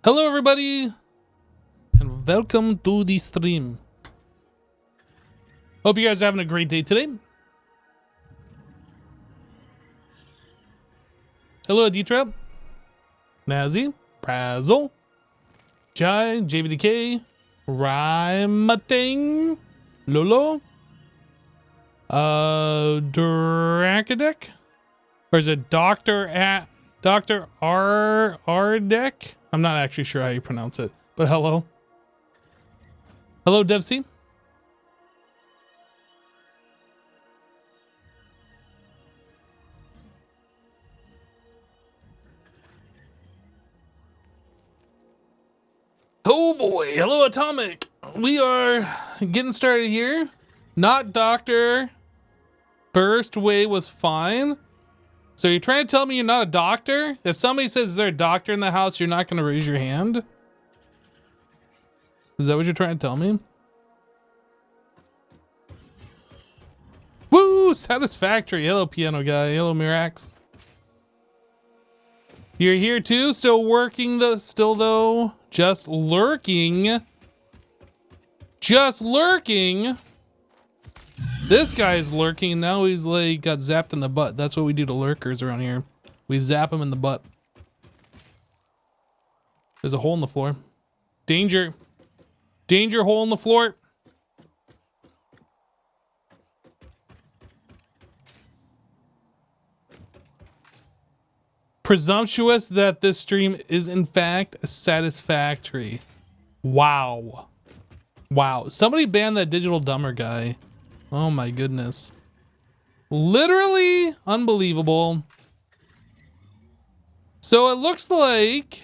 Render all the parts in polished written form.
Hello everybody and welcome to the stream. Hope you guys are having a great day today. Hello D-Trap, Nazi, Prazzle, Jai, JVDK, Rhymating, Lolo, Drakadek, or is it Dr. Ardek? I'm not actually sure how you pronounce it, but hello. Hello, DevC. Oh boy, hello Atomic. We are getting started here. Not Dr. Burst Way was fine. So you're trying to tell me you're not a doctor? If somebody says they're a doctor in the house, you're not going to raise your hand? Is that what you're trying to tell me? Woo! Satisfactory. Hello, piano guy. Hello, Mirax. You're here too? Still working though? Still though? Just lurking? Just lurking? This guy's lurking and now he's like got zapped in the butt. That's what we do to lurkers around here. We zap him in the butt. There's a hole in the floor. Danger. Danger, hole in the floor. Presumptuous that this stream is in fact satisfactory. Wow. Wow. Somebody banned that digital dumber guy. Oh my goodness. Literally unbelievable. So it looks like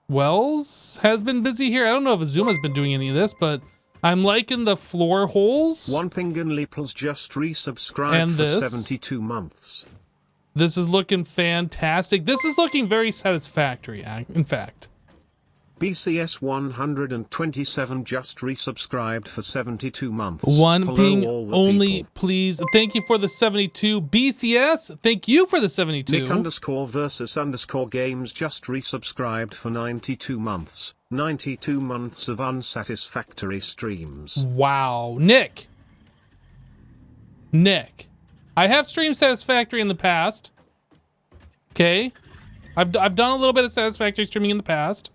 Wells has been busy here. I don't know if Azuma's been doing any of this, but I'm liking the floor holes. One Pingan Leaples just resubscribed for 72 months. This is looking fantastic. This is looking very satisfactory, in fact. BCS 127 just resubscribed for 72 months. One Hello, ping only, people. Please. Thank you for the 72. BCS, thank you for the 72. Nick _versus_ games just resubscribed for 92 months. 92 months of unsatisfactory streams. Wow. Nick. I have streamed Satisfactory in the past. Okay. I've done a little bit of Satisfactory streaming in the past.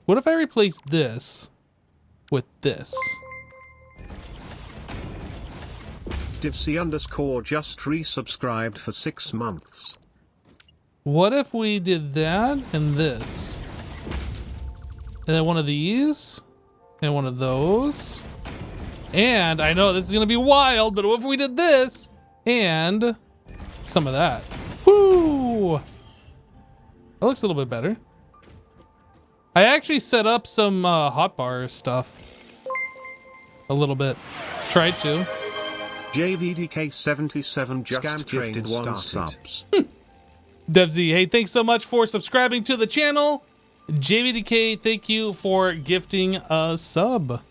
What if I replace this with this? Divc _ just resubscribed for 6 months. What if we did that and this? And then one of these and one of those. And I know this is gonna be wild, but what if we did this and some of that? Woo! That looks a little bit better. I actually set up some hotbar stuff. A little bit. Tried to. JVDK77 just gifted 1 subs. DevZ, hey, thanks so much for subscribing to the channel. JVDK, thank you for gifting a sub.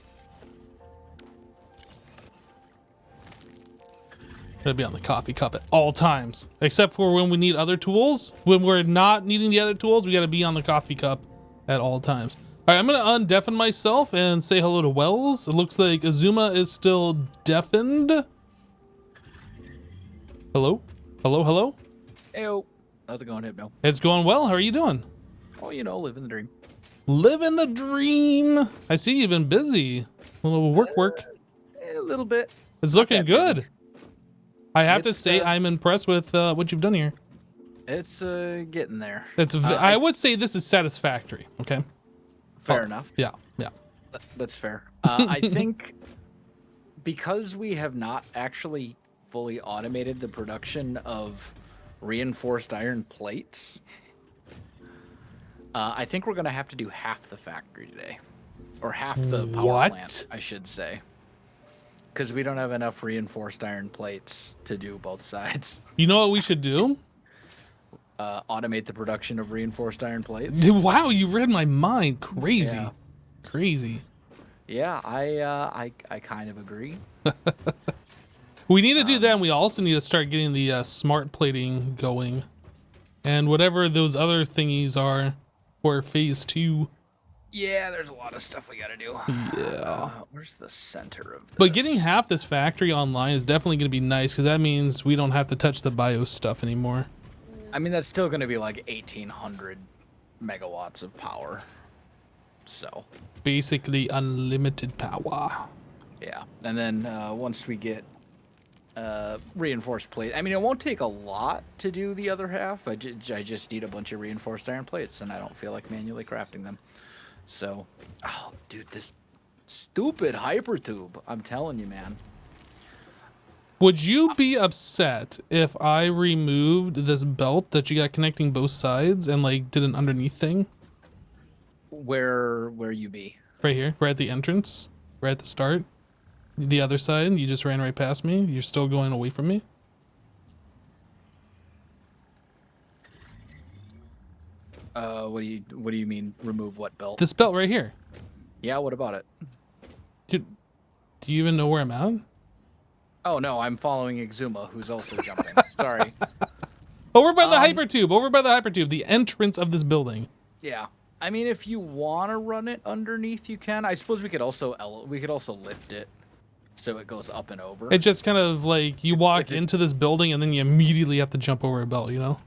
Gotta be on the coffee cup at all times. Except for when we need other tools. When we're not needing the other tools, we gotta be on the coffee cup at all times. All right, I'm gonna undeafen myself and say hello to Wells. It looks like Azuma is still deafened. Hello? Hello, hello? Heyo. How's it going, Hypno? It's going well. How are you doing? Oh, you know, living the dream. Living the dream. I see you've been busy. A little work. A little bit. It's looking good. Busy. I have to say I'm impressed with what you've done here. It's getting there. It's I would say this is satisfactory. Okay. Fair enough. Yeah. That's fair. I think because we have not actually fully automated the production of reinforced iron plates, I think we're going to have to do half the factory today. Or half the power plant, I should say. Because we don't have enough reinforced iron plates to do both sides. You know what we should do? Automate the production of reinforced iron plates. Wow, you read my mind. Crazy. Yeah. Crazy. Yeah, I kind of agree. We need to do that, and we also need to start getting the smart plating going. And whatever those other thingies are for phase 2. Yeah, there's a lot of stuff we gotta do. Yeah. Where's the center of this? But getting half this factory online is definitely going to be nice because that means we don't have to touch the BIOS stuff anymore. I mean, that's still gonna be like 1,800 megawatts of power. So Basically unlimited power. yeah, and then once we get reinforced plate, I mean, it won't take a lot to do the other half. I just need a bunch of reinforced iron plates, and I don't feel like manually crafting them. So, oh, dude, this stupid hypertube. I'm telling you, man. Would you be upset if I removed this belt that you got connecting both sides and like did an underneath thing? Where you be? Right here, right at the entrance, right at the start. The other side, you just ran right past me. You're still going away from me. What do you mean remove what belt? This belt right here. Yeah, what about it? Dude, do you even know where I'm at? Oh no, I'm following Exuma, who's also jumping. Sorry. Over by the hypertube. Over by the hypertube. The entrance of this building. Yeah. I mean, if you want to run it underneath, you can. I suppose we could also lift it so it goes up and over. It's just kind of like you walk into this building and then you immediately have to jump over a belt, you know?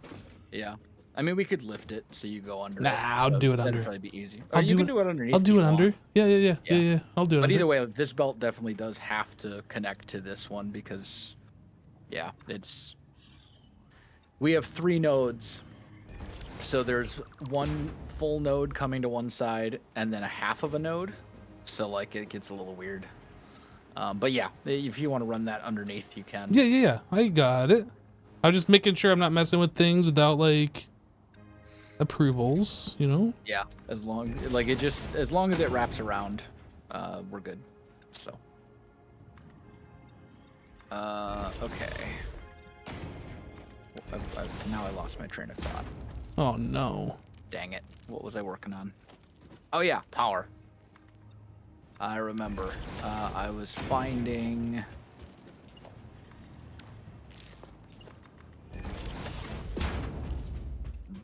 Yeah. I mean, we could lift it so you go under. Nah, I'll do it That'd under. probably be easy. I'll You do can it- do it underneath. I'll do if it you under. want. Yeah. I'll do it But under. either way, this belt definitely does have to connect to this one because, yeah, we have 3 nodes. So there's one full node coming to one side and then a half of a node. So like it gets a little weird. But yeah, if you want to run that underneath, you can. Yeah. I got it. I'm just making sure I'm not messing with things without like approvals, you know? Yeah, as long as it wraps around, we're good. So. Okay. Now I lost my train of thought. Oh no. Dang it. What was I working on? Oh yeah, power. I remember. I was finding...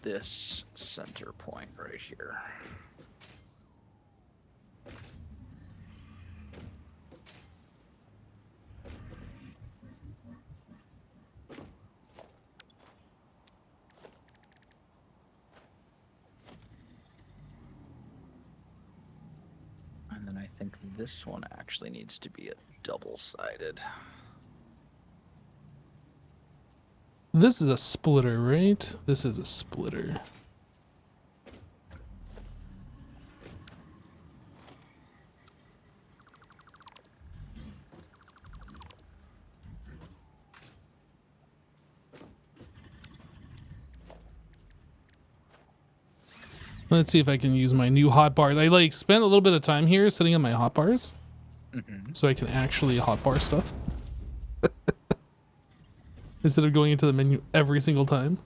this center point right here. And then I think this one actually needs to be a double-sided. This is a splitter, right? This is a splitter. Let's see if I can use my new hotbars. I like spent a little bit of time here setting up my hotbars, so I can actually hotbar stuff instead of going into the menu every single time.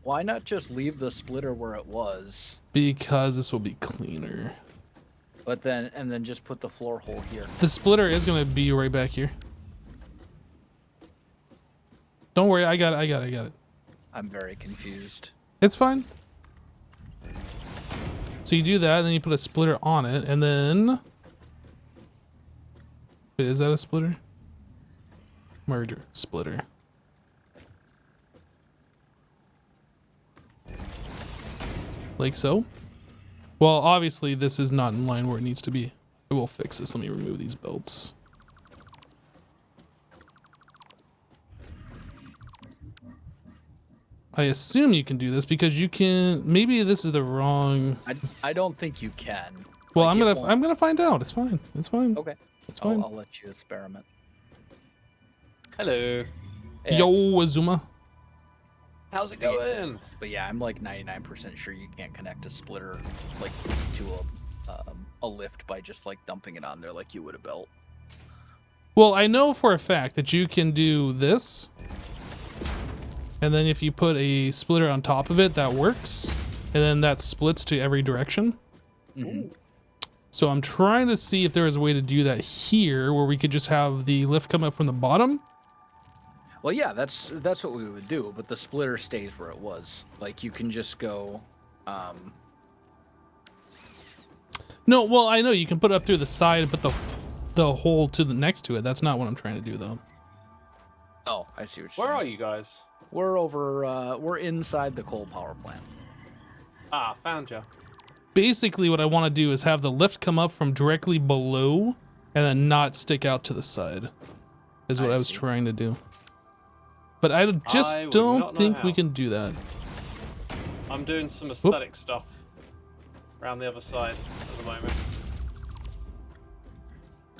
Why not just leave the splitter where it was? Because this will be cleaner. But then just put the floor hole here. The splitter is gonna be right back here. Don't worry, I got it. I'm very confused. It's fine. So you do that, and then you put a splitter on it, and then... Wait, is that a splitter? Merger. Splitter. Like so. Well, obviously this is not in line where it needs to be. I will fix this. Let me remove these belts. I assume you can do this because you can. Maybe this is the wrong. I don't think you can. Well, Like, I'm gonna find out. It's fine. It's fine. Okay. It's fine. I'll let you experiment. Hello. Yo, Azuma. How's it going? But yeah, I'm like 99% sure you can't connect a splitter like to a lift by just like dumping it on there like you would a belt. Well, I know for a fact that you can do this, and then if you put a splitter on top of it, that works, and then that splits to every direction. Mm-hmm. So I'm trying to see if there is a way to do that here where we could just have the lift come up from the bottom. Well, yeah, that's what we would do, but the splitter stays where it was. Like you can just go. No, well, I know you can put it up through the side and put the hole to the next to it. That's not what I'm trying to do, though. Oh, I see what you're Where saying. are you guys? We're over. We're inside the coal power plant. Ah, found you. Basically, what I want to do is have the lift come up from directly below and then not stick out to the side, is what I was see. trying to do. But I just I would don't not know think how. we can do that. I'm doing some aesthetic stuff around the other side at the moment.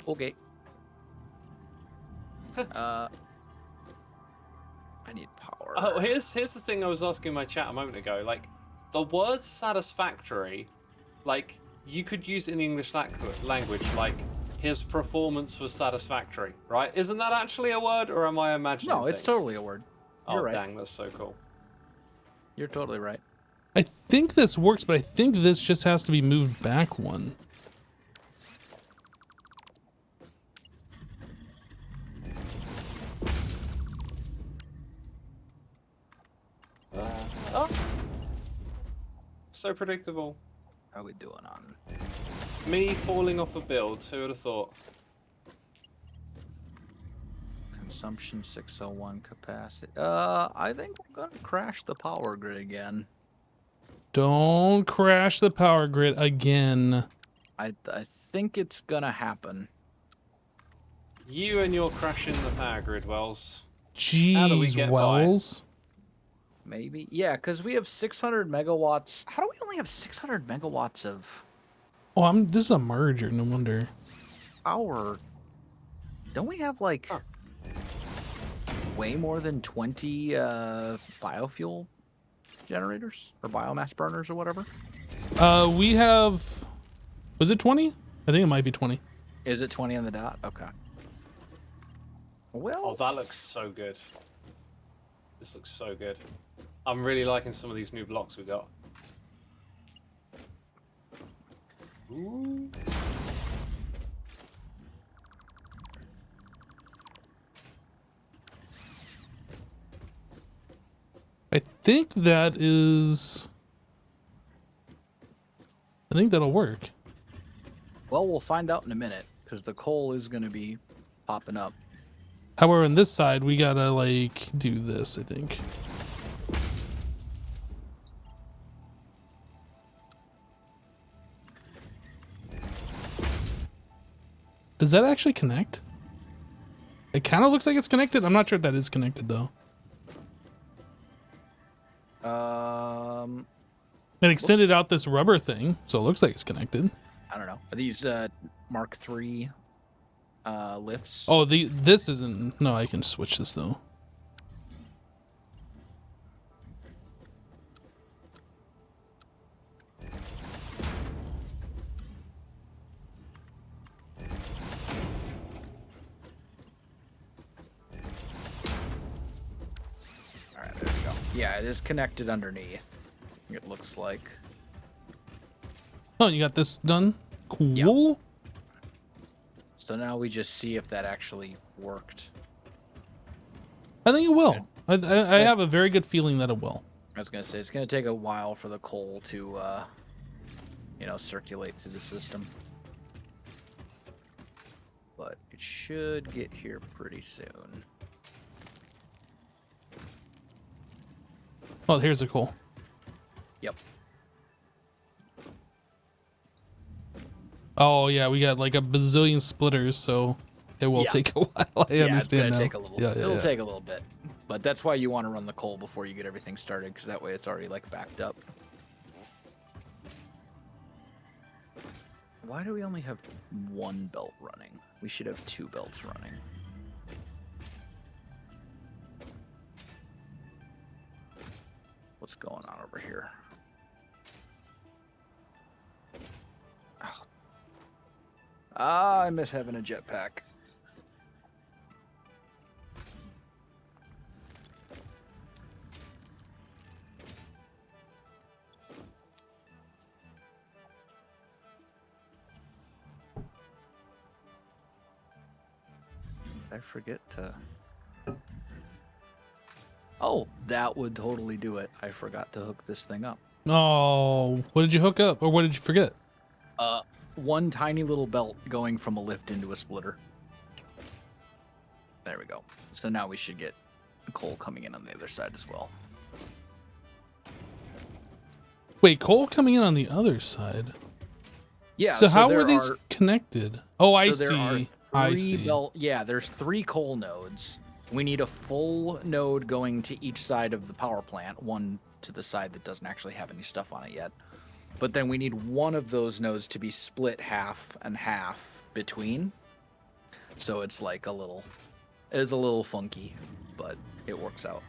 Okay. I need power. Oh, here's the thing I was asking my chat a moment ago. Like, the word satisfactory, like, you could use it in English language, like, his performance was satisfactory, right? Isn't that actually a word, or am I imagining No, it's things? totally a word. You're Oh, right. dang, that's so cool. You're totally right. I think this works, but I think this just has to be moved back one. Oh. So predictable. How are we doing on? Me falling off a build, who would have thought? Consumption 601 capacity. I think we're gonna crash the power grid again. Don't crash the power grid again. I think it's gonna happen. You and your crashing the power grid, Wells. How do we Jeez, get Wells. Maybe. Yeah, because we have 600 megawatts. How do we only have 600 megawatts of Oh, this is a merger, no wonder. power? Don't we have like Huh. way more than 20 biofuel generators or biomass burners or whatever? We have, was it 20? I think it might be 20. Is it 20 on the dot? Okay. Well, Oh, that looks so good. This looks so good. I'm really liking some of these new blocks we got. Ooh. I think that is, I think that'll work. well, we'll find out in a minute because the coal is going to be popping up. However, on this side, we gotta like do this, I think. Does that actually connect? It kind of looks like it's connected. I'm not sure if that is connected though. It extended out this rubber thing, so it looks like it's connected. I don't know. Are these Mark III lifts? Oh, this isn't. No, I can switch this though. All right, there we go. Yeah, it is connected underneath. It looks like. Oh, you got this done? Cool. So now we just see if that actually worked. I think it will. I have a very good feeling that it will. I was gonna say it's gonna take a while for the coal to, circulate through the system, but it should get here pretty soon. Oh, here's the coal. Yep. Oh yeah, we got like a bazillion splitters, so it will Yeah. take a while. I Yeah, understand it's gonna now. take a little. Yeah, It'll yeah. take a little bit, but that's why you want to run the coal before you get everything started, because that way it's already like backed up. Why do we only have one belt running? We should have two belts running. What's going on over here? Oh. Ah, I miss having a jetpack. I forget to... Oh, that would totally do it. I forgot to hook this thing up. Oh, what did you hook up? Or what did you forget? One tiny little belt going from a lift into a splitter. There we go. So now we should get coal coming in on the other side as well. Wait, coal coming in on the other side? Yeah. So how there were these connected? Oh, I there are see. I see. Yeah, there's 3 coal nodes. We need a full node going to each side of the power plant, one to the side that doesn't actually have any stuff on it yet. But then we need one of those nodes to be split half and half between. So it's like a little funky, but it works out.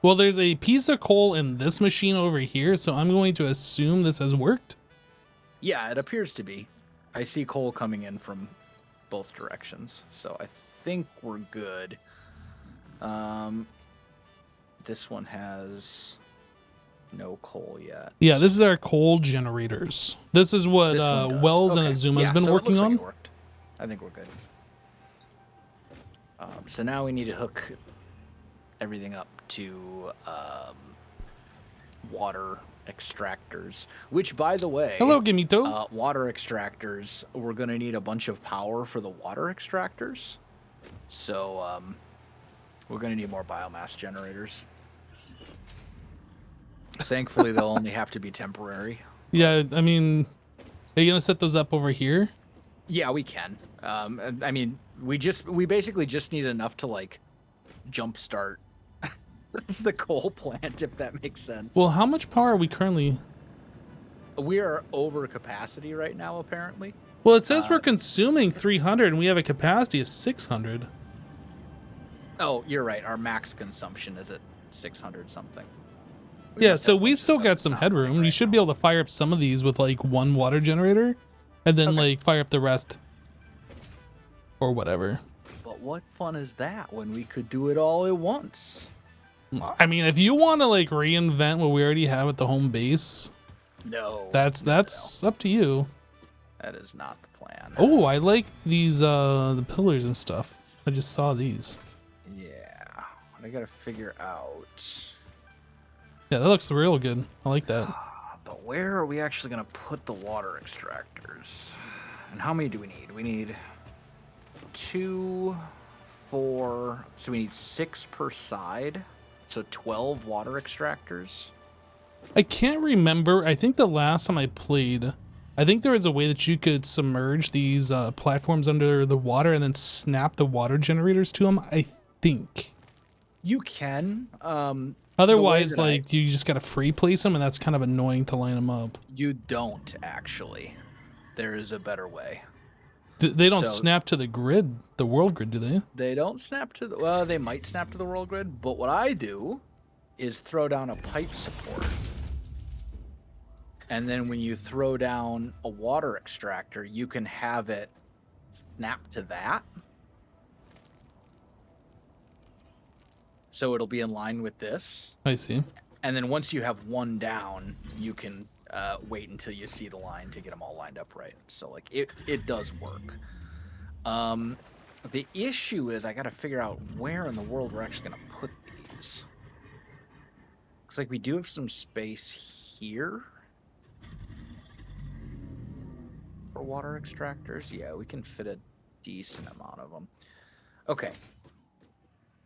Well, there's a piece of coal in this machine over here, so I'm going to assume this has worked. Yeah, it appears to be. I see coal coming in from both directions, so I think we're good. This one has no coal yet. Yeah, this is our coal generators. This is what Wells and Azuma has been working on. Like it worked. I think we're good. So now we need to hook everything up to water extractors, which, by the way, hello, Gimito. water extractors, we're going to need a bunch of power for the water extractors. So we're going to need more biomass generators. Thankfully, they'll only have to be temporary. Yeah, I mean, are you going to set those up over here? Yeah, we can. I mean, we basically just need enough to like jumpstart the coal plant, if that makes sense. Well, how much power are we currently? We are over capacity right now, apparently. Well, it says we're consuming 300 and we have a capacity of 600. Oh, you're right. Our max consumption is at 600 something. Yeah, so we still got some headroom. You should be able to fire up some of these with like one water generator and then like fire up the rest or whatever. But what fun is that when we could do it all at once? I mean, if you want to like reinvent what we already have at the home base, that's up to you. That is not the plan. Oh, I like these the pillars and stuff. I just saw these. Yeah, I gotta figure out. Yeah, that looks real good. I like that. But where are we actually gonna put the water extractors? And how many do we need? We need 2, 4. So we need 6 per side. So 12 water extractors. I can't remember. I think the last time I played, I think there was a way that you could submerge these platforms under the water and then snap the water generators to them. I think. You can. Otherwise, like, you just got to free place them, and that's kind of annoying to line them up. You don't, actually. There is a better way. They don't snap to the grid, the world grid, do they? They don't snap to the... Well, they might snap to the world grid, but what I do is throw down a pipe support. And then when you throw down a water extractor, you can have it snap to that. So it'll be in line with this. I see. And then once you have one down, you can wait until you see the line to get them all lined up right. So like it does work. The issue is I got to figure out where in the world we're actually going to put these. Looks like we do have some space here for water extractors. Yeah, we can fit a decent amount of them. Okay.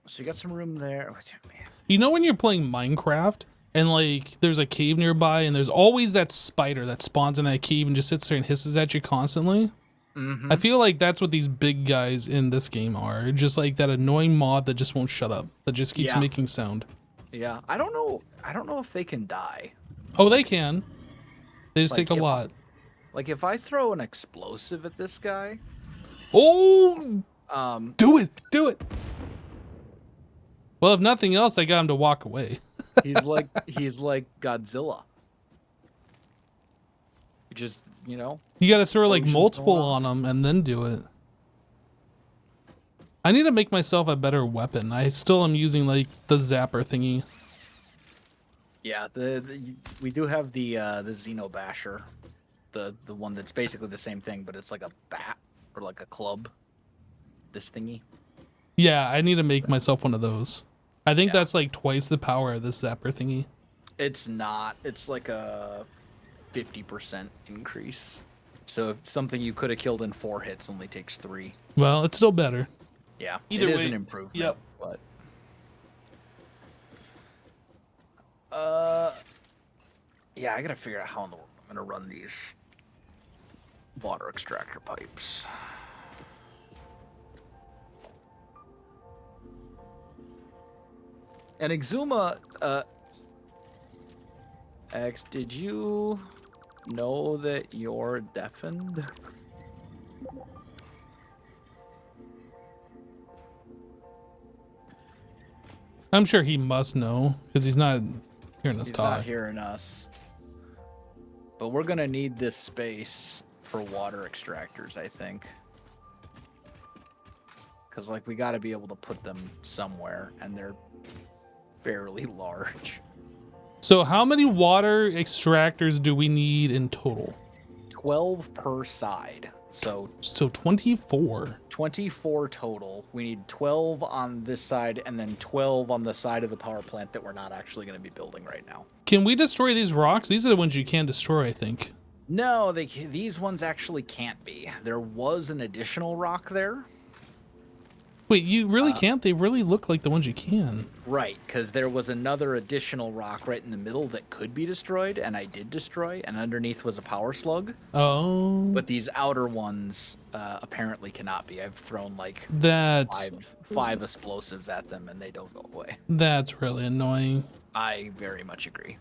So you got some room there. Oh, man. You know when you're playing Minecraft and like there's a cave nearby and there's always that spider that spawns in that cave and just sits there and hisses at you constantly? Mm-hmm. I feel like that's what these big guys in this game are. Just like that annoying mob that just won't shut up, that just keeps making sound. Yeah, I don't know if they can die. Oh, they can. They just take a lot. Like if I throw an explosive at this guy. Oh, do it. Well, if nothing else, I got him to walk away. he's like Godzilla. Just, you know. You got to throw like multiple on him and then do it. I need to make myself a better weapon. I still am using like the zapper thingy. Yeah, we do have the Xeno Basher, the one that's basically the same thing, but it's like a bat or like a club. This thingy. Yeah, I need to make myself one of those. I think Yeah. that's like twice the power of this zapper thingy. It's not. It's like a 50% increase. So if something you could have killed in 4 hits only takes 3. Well, it's still better. Yeah, Either it is way, an improvement. yep. But yeah, I gotta figure out how in the world I'm gonna run these water extractor pipes. And Exuma, X, did you know that you're deafened? I'm sure he must know because he's not hearing us He's talk. not hearing us. But we're gonna need this space for water extractors, I think. Because, like, we gotta be able to put them somewhere, and they're fairly large. So how many water extractors do we need in total? 12 per side. So So 24. 24 total. We need 12 on this side and then 12 on the side of the power plant that we're not actually going to be building right now. Can we destroy these rocks? These are the ones you can destroy, I think. No, these ones actually can't be. There was an additional rock there. Wait, you really can't? They really look like the ones you can. Right, because there was another additional rock right in the middle that could be destroyed, and I did destroy, and underneath was a power slug. Oh. But these outer ones apparently cannot be. I've thrown like That's five explosives at them, and they don't go away. that's really annoying. I very much agree.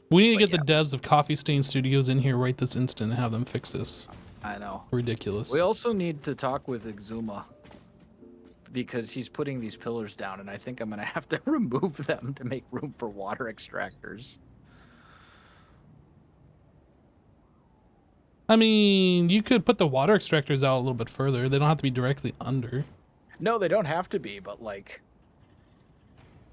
We need to But get the devs of Coffee Stain Studios in here right this instant and have them fix this. I know. Ridiculous. We also need to talk with Exuma because he's putting these pillars down, and I think I'm going to have to remove them to make room for water extractors. I mean, you could put the water extractors out a little bit further. They don't have to be directly under. No, they don't have to be, but like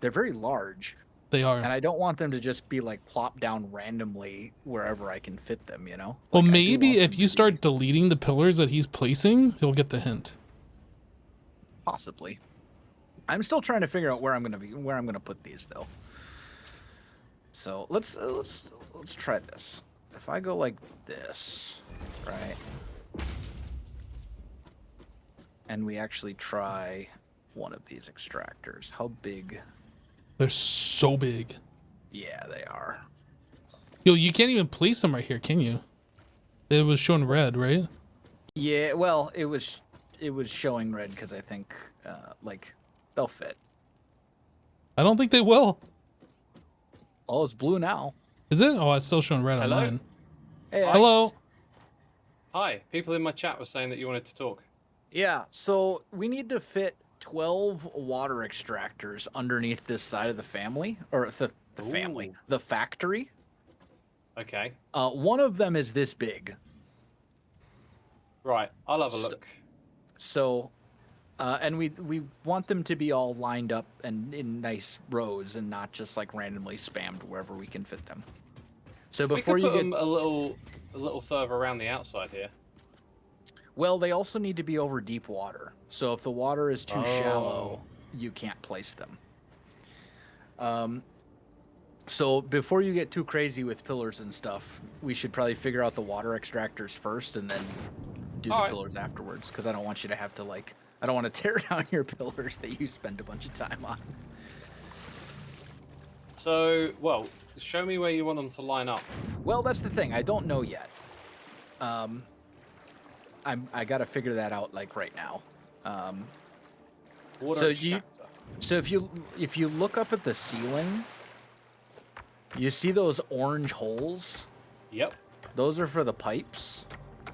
they're very large. They are. And I don't want them to just be like plopped down randomly wherever I can fit them, you know? Well, Like, I do maybe want if them you to start be- deleting the pillars that he's placing, he'll get the hint. Possibly. I'm still trying to figure out where I'm gonna put these though. So let's try this. If I go like this, right? And we actually try one of these extractors. How big? They're so big. Yeah, they are. Yo, you can't even place them right here, can you? It was showing red, right? Yeah, well, it was showing red because I think like they'll fit. I don't think they will. Oh, it's blue now. Is it? Oh, it's still showing red Hello? on mine. Hey, Alex. Hello. Hi, people in my chat were saying that you wanted to talk. Yeah, so we need to fit 12 water extractors underneath this side of the family, or the family, Ooh. the factory. Okay. One of them is this big. Right, I'll have a So- look. So, and we want them to be all lined up and in nice rows and not just like randomly spammed wherever we can fit them. So We before could you put get, them a little further around the outside here. well, they also need to be over deep water. So if the water is too shallow, Oh. you can't place them. So before you get too crazy with pillars and stuff, we should probably figure out the water extractors first and then do the Alright. pillars afterwards. Because I don't want you to have to like, I don't want to tear down your pillars that you spend a bunch of time on. So, well, show me where you want them to line up. Well, that's the thing. I don't know yet. I got to figure that out like right now. Water So extractor. So if you look up at the ceiling, you see those orange holes? Yep. Those are for the pipes.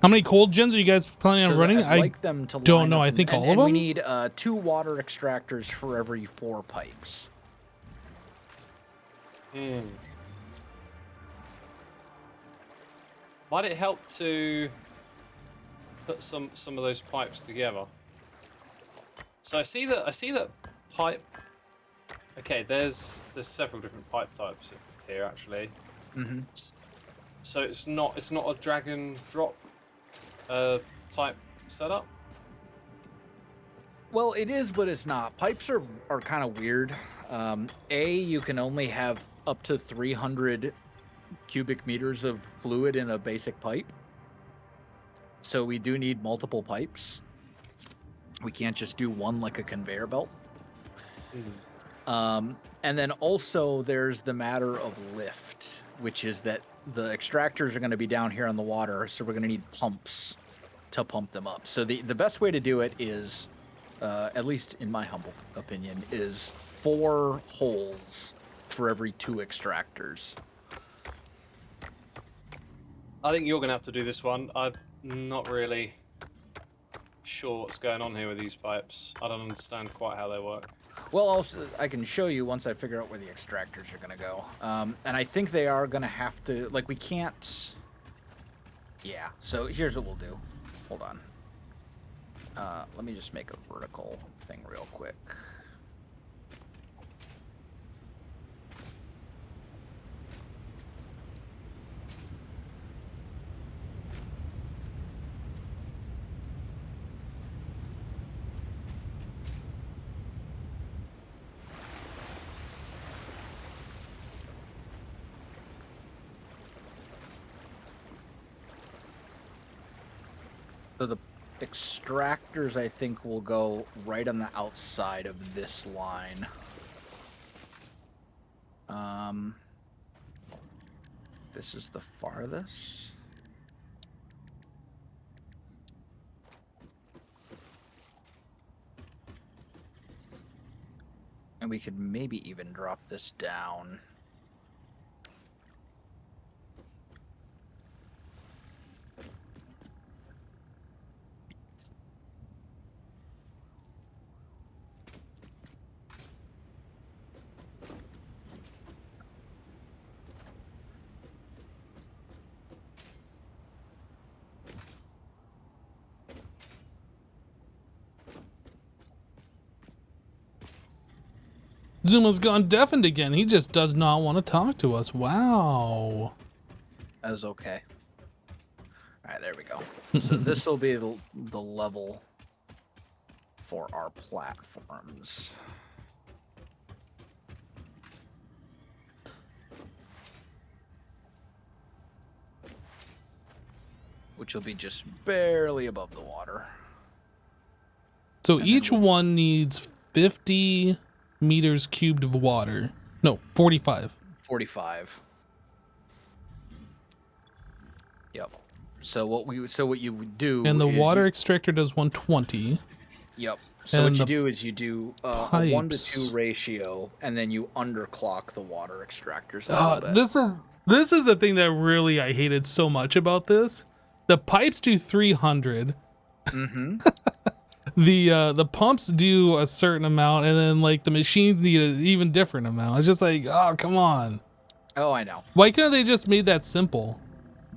How many cold gens are you guys planning on So running? I'd like them to don't line know. up I and- think and- all of and them? we need 2 water extractors for every 4 pipes. Hmm. Might it help to put some of those pipes together? So I see that pipe. Okay, there's several different pipe types here actually. Mm-hmm. So it's not a drag and drop type setup. Well, it is, but it's not. Pipes are kind of weird. You can only have up to 300 cubic meters of fluid in a basic pipe. So we do need multiple pipes. We can't just do one like a conveyor belt. And then also there's the matter of lift, which is that the extractors are going to be down here on the water, so we're going to need pumps to pump them up. So the best way to do it is, at least in my humble opinion, is 4 holes for every 2 extractors. I think you're going to have to do this one. I'm not really sure what's going on here with these pipes. I don't understand quite how they work. Well, I can show you once I figure out where the extractors are going to go. And I think they are going to have to, like, we can't... Yeah, so here's what we'll do. Hold on. Let me just make a vertical thing real quick. So the extractors, I think, will go right on the outside of this line. This is the farthest. And we could maybe even drop this down. Zuma's gone deafened again. He just does not want to talk to us. Wow. That was okay. All right, there we go. So this will be the level for our platforms. Which will be just barely above the water. So And each then one needs 50 meters cubed of water. No, 45. 45. Yep. So what you would do, And the is water extractor does 120. Yep. So And what you the do is you do a 1-to-2 ratio, and then you underclock the water extractors a little bit. This is the thing that really I hated so much about this. The pipes do 300. Mm-hmm. The pumps do a certain amount, and then like the machines need an even different amount. It's just like, oh, come on. Oh, I know. Why couldn't they just made that simple?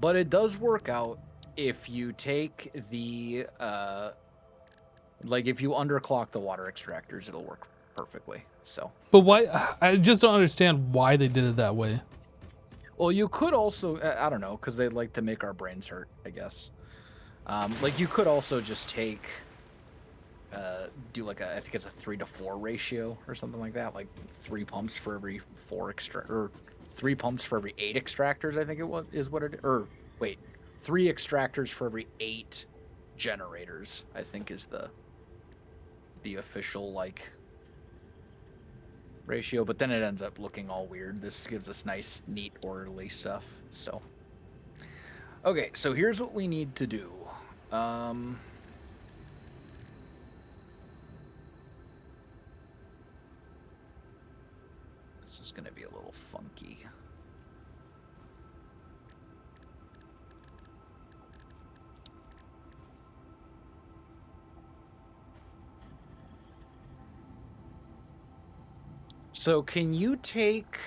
But it does work out if you take the like if you underclock the water extractors, it'll work perfectly. So. But why? I just don't understand why they did it that way. Well, you could also, I don't know, because they like to make our brains hurt, I guess. Like you could also just take, do like I think it's a 3-to-4 ratio or something like that. Like 3 pumps for every 3 pumps for every 8 extractors. I think is what it. Or wait, 3 extractors for every 8 generators. I think is the official like ratio, but then it ends up looking all weird. This gives us nice, neat, orderly stuff. So, okay, so here's what we need to do. This is going to be a little funky. So can you take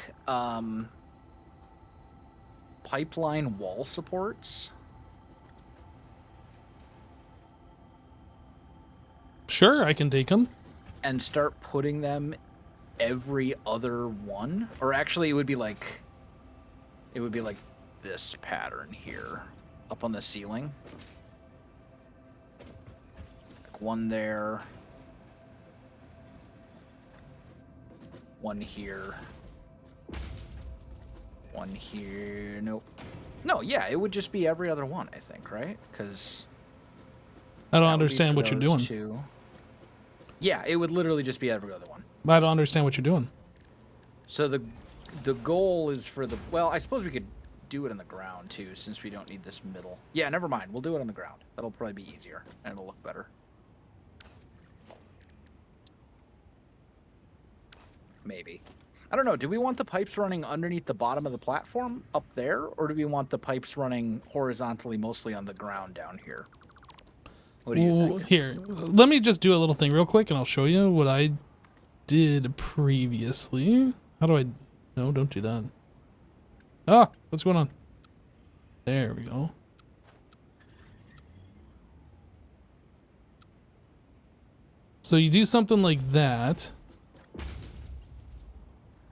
pipeline wall supports? Sure, I can take them. And start putting them every other one? Or actually it would be like this pattern here up on the ceiling. Like one there. One here. One here. Nope. No, yeah, it would just be every other one, I think, right? Because I don't understand what you're doing. Two. Yeah, it would literally just be every other one. I don't understand what you're doing. So the goal is for the... Well, I suppose we could do it on the ground, too, since we don't need this middle. Yeah, never mind. We'll do it on the ground. That'll probably be easier, and it'll look better. Maybe. I don't know. Do we want the pipes running underneath the bottom of the platform up there, or do we want the pipes running horizontally, mostly on the ground down here? What do you think? Here, let me just do a little thing real quick, and I'll show you what I did previously. How do I... No, don't do that. Ah, what's going on? There we go. So you do something like that.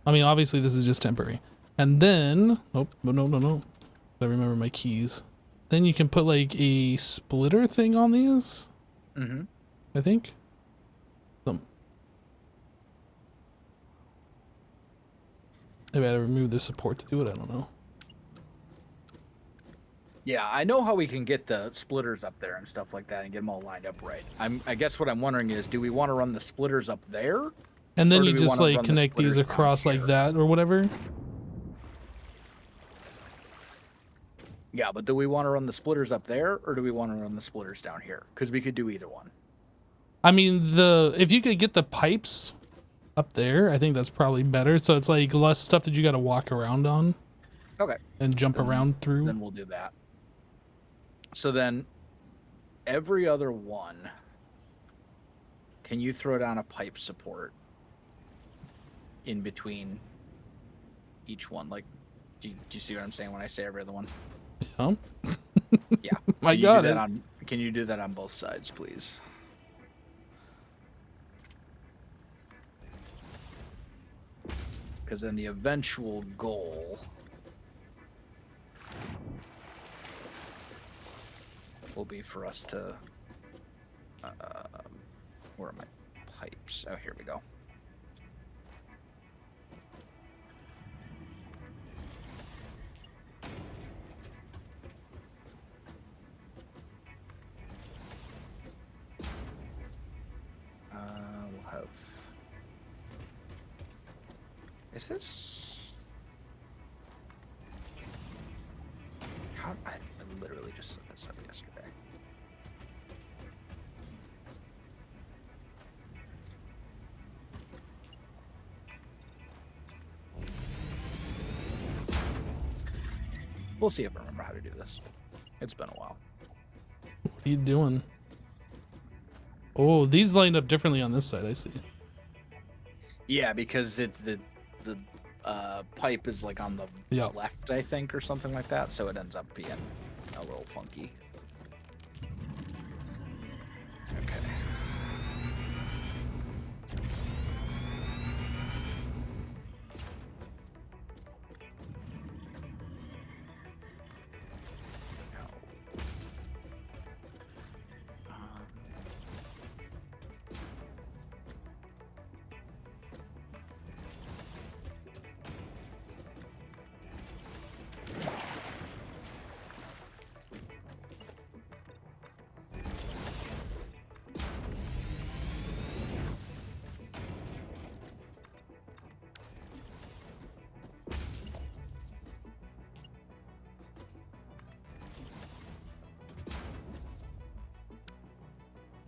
I mean, obviously this is just temporary. And then, oh, no. I remember my keys. Then you can put like a splitter thing on these. Mm-hmm. I think. Maybe I remove the support to do it. I don't know. Yeah, I know how we can get the splitters up there and stuff like that and get them all lined up right. I guess what I'm wondering is, do we want to run the splitters up there? And then Or you do we just wanna like run the connect these splitters down across like here? that or whatever. Yeah, but do we want to run the splitters up there, or do we want to run the splitters down here? Because we could do either one. I mean, if you could get the pipes up there, I think that's probably better. So it's like less stuff that you got to walk around on. Okay. And jump around through. Then we'll do that. So then, every other one, can you throw down a pipe support in between each one? Like, do you see what I'm saying when I say every other one? Yeah. Yeah. I got it. Can you do that on both sides, please? Because then the eventual goal will be for us to... where are my pipes? Oh, here we go. We'll have... Is this... How... I literally just set this up yesterday. We'll see if I remember how to do this. It's been a while. What are you doing? Oh, these lined up differently on this side, I see. Yeah, because it's the pipe is like on the left, I think, or something like that, so it ends up being a little funky. Okay.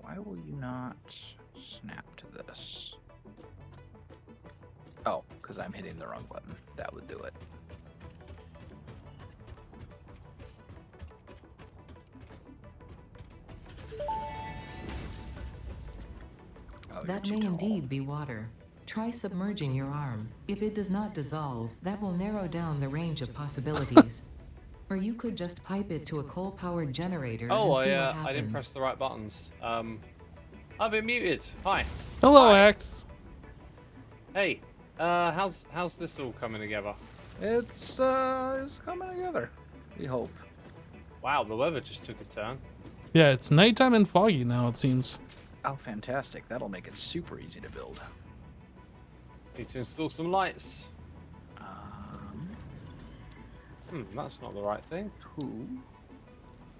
Why will you not snap to this? Oh, because I'm hitting the wrong button. That would do it. Oh, that may indeed be water. Try submerging your arm. If it does not dissolve, that will narrow down the range of possibilities. Or you could just pipe it to a coal-powered generator and see what happens. I didn't press the right buttons. I've been muted. Hi. Hello, Hi. X. Hey. How's this all coming together? It's coming together. We hope. Wow, the weather just took a turn. Yeah, it's nighttime and foggy now, it seems. Oh, fantastic. That'll make it super easy to build. Need to install some lights. Um, That's not the right thing. who?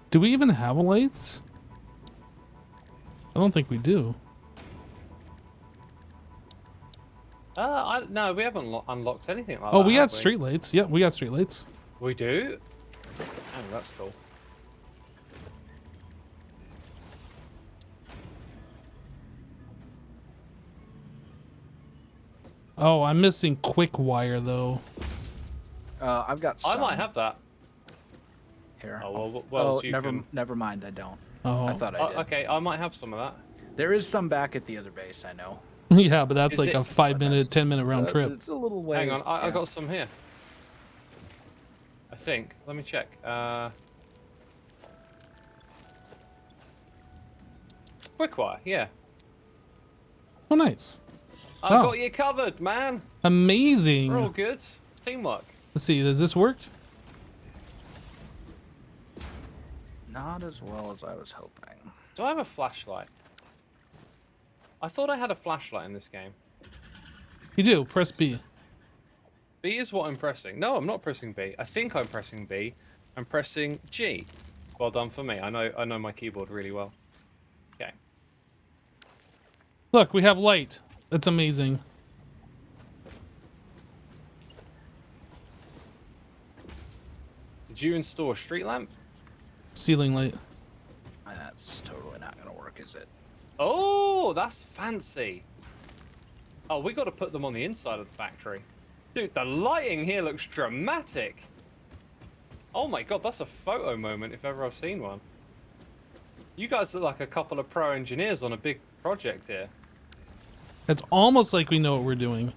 Do we even have lights? I don't think we do. No, we haven't unlocked anything like that. Oh, we got have street lights. Yep, we got street lights. We do? Oh, that's cool. Oh, I'm missing quick wire though. I've got some. I might have that. Here. Oh, well, so you never, can- never mind. I don't. Oh, I thought I did. Okay, I might have some of that. There is some back at the other base, I know. yeah, but that's Is like it- a 5-minute, 10-minute round trip. It's a little ways. Hang on, I yeah. got some here. I think. Let me check. Quickwire, yeah. Oh, nice. I Oh. got you covered, man. Amazing. We're all good. Teamwork. Let's see, does this work? Not as well as I was hoping. Do I have a flashlight? I thought I had a flashlight in this game. You do. Press B. B is what I'm pressing. No, I'm not pressing B. I think I'm pressing B. I'm pressing G. Well done for me. I know my keyboard really well. Okay. Look, we have light. That's amazing. Did you install a street lamp? Ceiling light. That's totally not gonna work, is it? Oh, that's fancy. Oh, we got to put them on the inside of the factory. Dude, the lighting here looks dramatic. Oh my god, that's a photo moment if ever I've seen one. You guys look like a couple of pro engineers on a big project here. It's almost like we know what we're doing.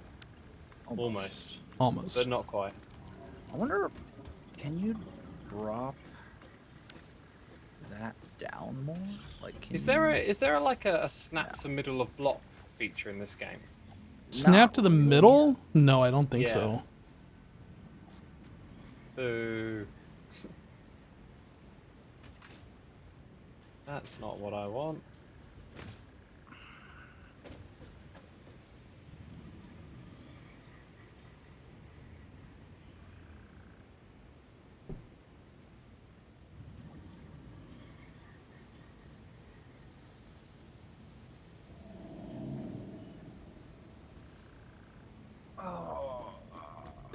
Almost. Almost. But not quite. I wonder, can you drop that down more? Like, can Is there like a snap to middle of block feature in this game? Snap to the really. middle? No, I don't think Yeah. so. Boo. That's not what I want.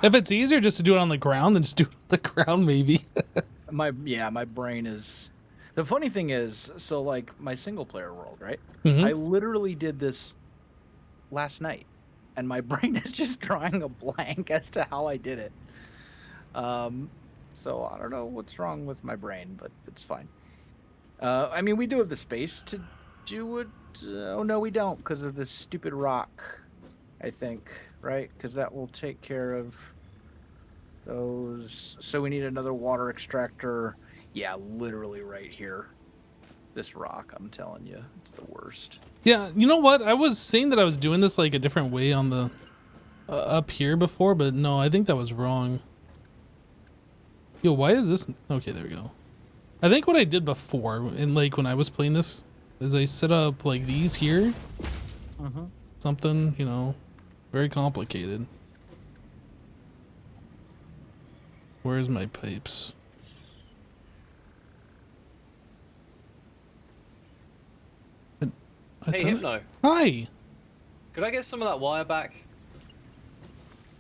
If it's easier just to do it on the ground, then just do it on the ground, maybe. my brain is. The funny thing is, so like my single player world, right? Mhm. I literally did this last night, and my brain is just drawing a blank as to how I did it. So I don't know what's wrong with my brain, but it's fine. I mean, we do have the space to do it. Oh no, we don't, because of this stupid rock. I think, right? Because that will take care of those. So we need another water extractor. Yeah, literally right here. This rock, I'm telling you, it's the worst. Yeah, you know what? I was saying that I was doing this like a different way on the up here before, but no, I think that was wrong. Yo, why is this? Okay, there we go. I think what I did before, and like when I was playing this, is I set up like these here. Something, you know, very complicated. Where's my pipes? Hey, Hypno. Hi. Could I get some of that wire back?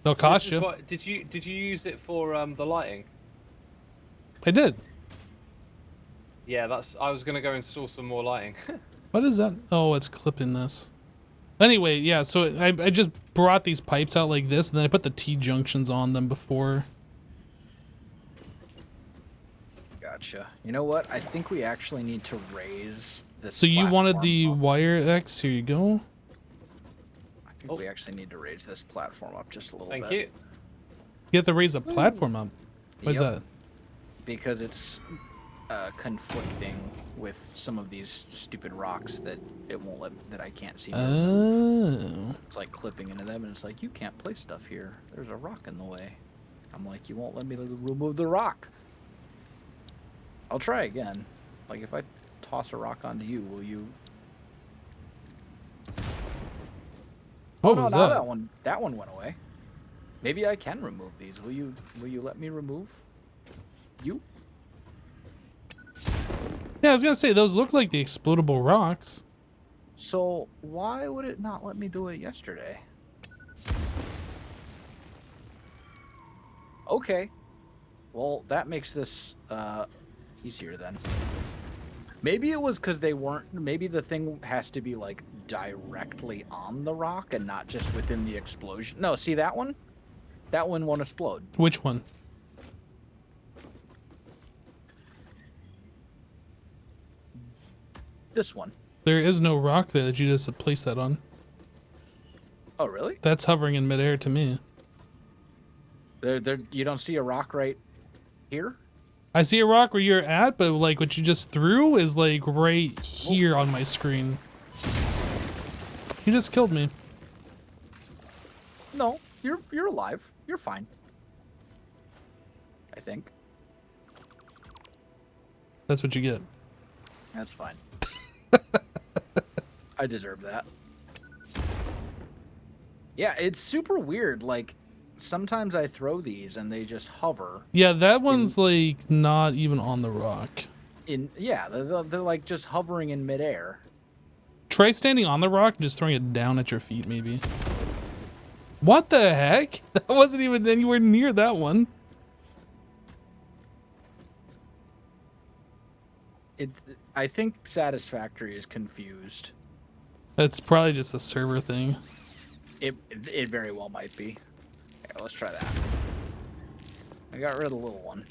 They'll cost This is you. what- did you use it for the lighting? I did. Yeah, I was gonna go install some more lighting. What is that? Oh, it's clipping this. Anyway, yeah, so I just brought these pipes out like this, and then I put the T-junctions on them before. Gotcha. You know what? I think we actually need to raise this. So you wanted platform the up. wire X? Here you go. I think we actually need to raise this platform up just a little Thank bit. you. You have to raise the platform up. Why is Yep. that? Because it's conflicting with some of these stupid rocks that it won't let that I can't see. Oh. It's like clipping into them, and it's like you can't place stuff here. There's a rock in the way. I'm like, you won't let me remove the rock. I'll try again. Like, if I toss a rock onto you, will you... What oh, no, was now that? that one went away. Maybe I can remove these. Will you let me remove you? Yeah, I was gonna say, those look like the explodable rocks. So, why would it not let me do it yesterday? Okay. Well, that makes this easier then. Maybe it was because they weren't... maybe the thing has to be, like, directly on the rock and not just within the explosion. No, see that one? That one won't explode. Which one? This one. There is no rock there that you just place that on. Oh, really? That's hovering in midair to me. You don't see a rock right here? I see a rock where you're at, but like what you just threw is like right here on my screen. You just killed me. No, you're alive. You're fine. I think. That's what you get. That's fine. I deserve that. Yeah, it's super weird. Like, sometimes I throw these and they just hover. Yeah, that one's like not even on the rock. Yeah, they're like just hovering in midair. Try standing on the rock and just throwing it down at your feet, maybe. What the heck? That wasn't even anywhere near that one. I think Satisfactory is confused. That's probably just a server thing. It very well might be. Okay, let's try that. I got rid of the little one.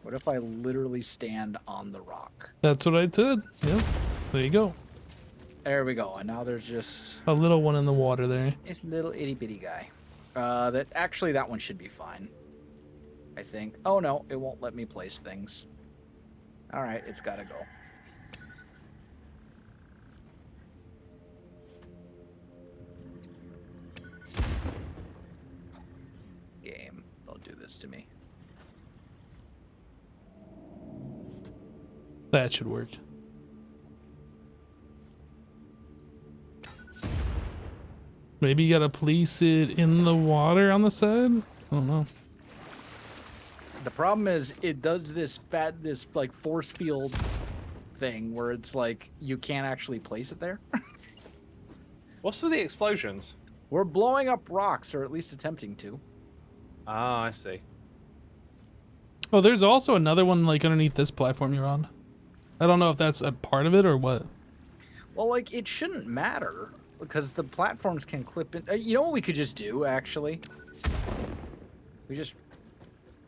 What if I literally stand on the rock? That's what I did. Yep. There you go. There we go. And now there's just A little one in the water there. this little itty bitty guy. That one should be fine. I think. Oh no, it won't let me place things. All right, it's got to go. Game, don't do this to me. That should work. Maybe you gotta place it in the water on the side? I don't know. The problem is it does this like force field thing where it's like you can't actually place it there. What's with the explosions? We're blowing up rocks, or at least attempting to. Ah, I see. Oh, there's also another one like underneath this platform you're on. I don't know if that's a part of it or what. Well, like, it shouldn't matter because the platforms can clip in. You know what we could just do, actually? We just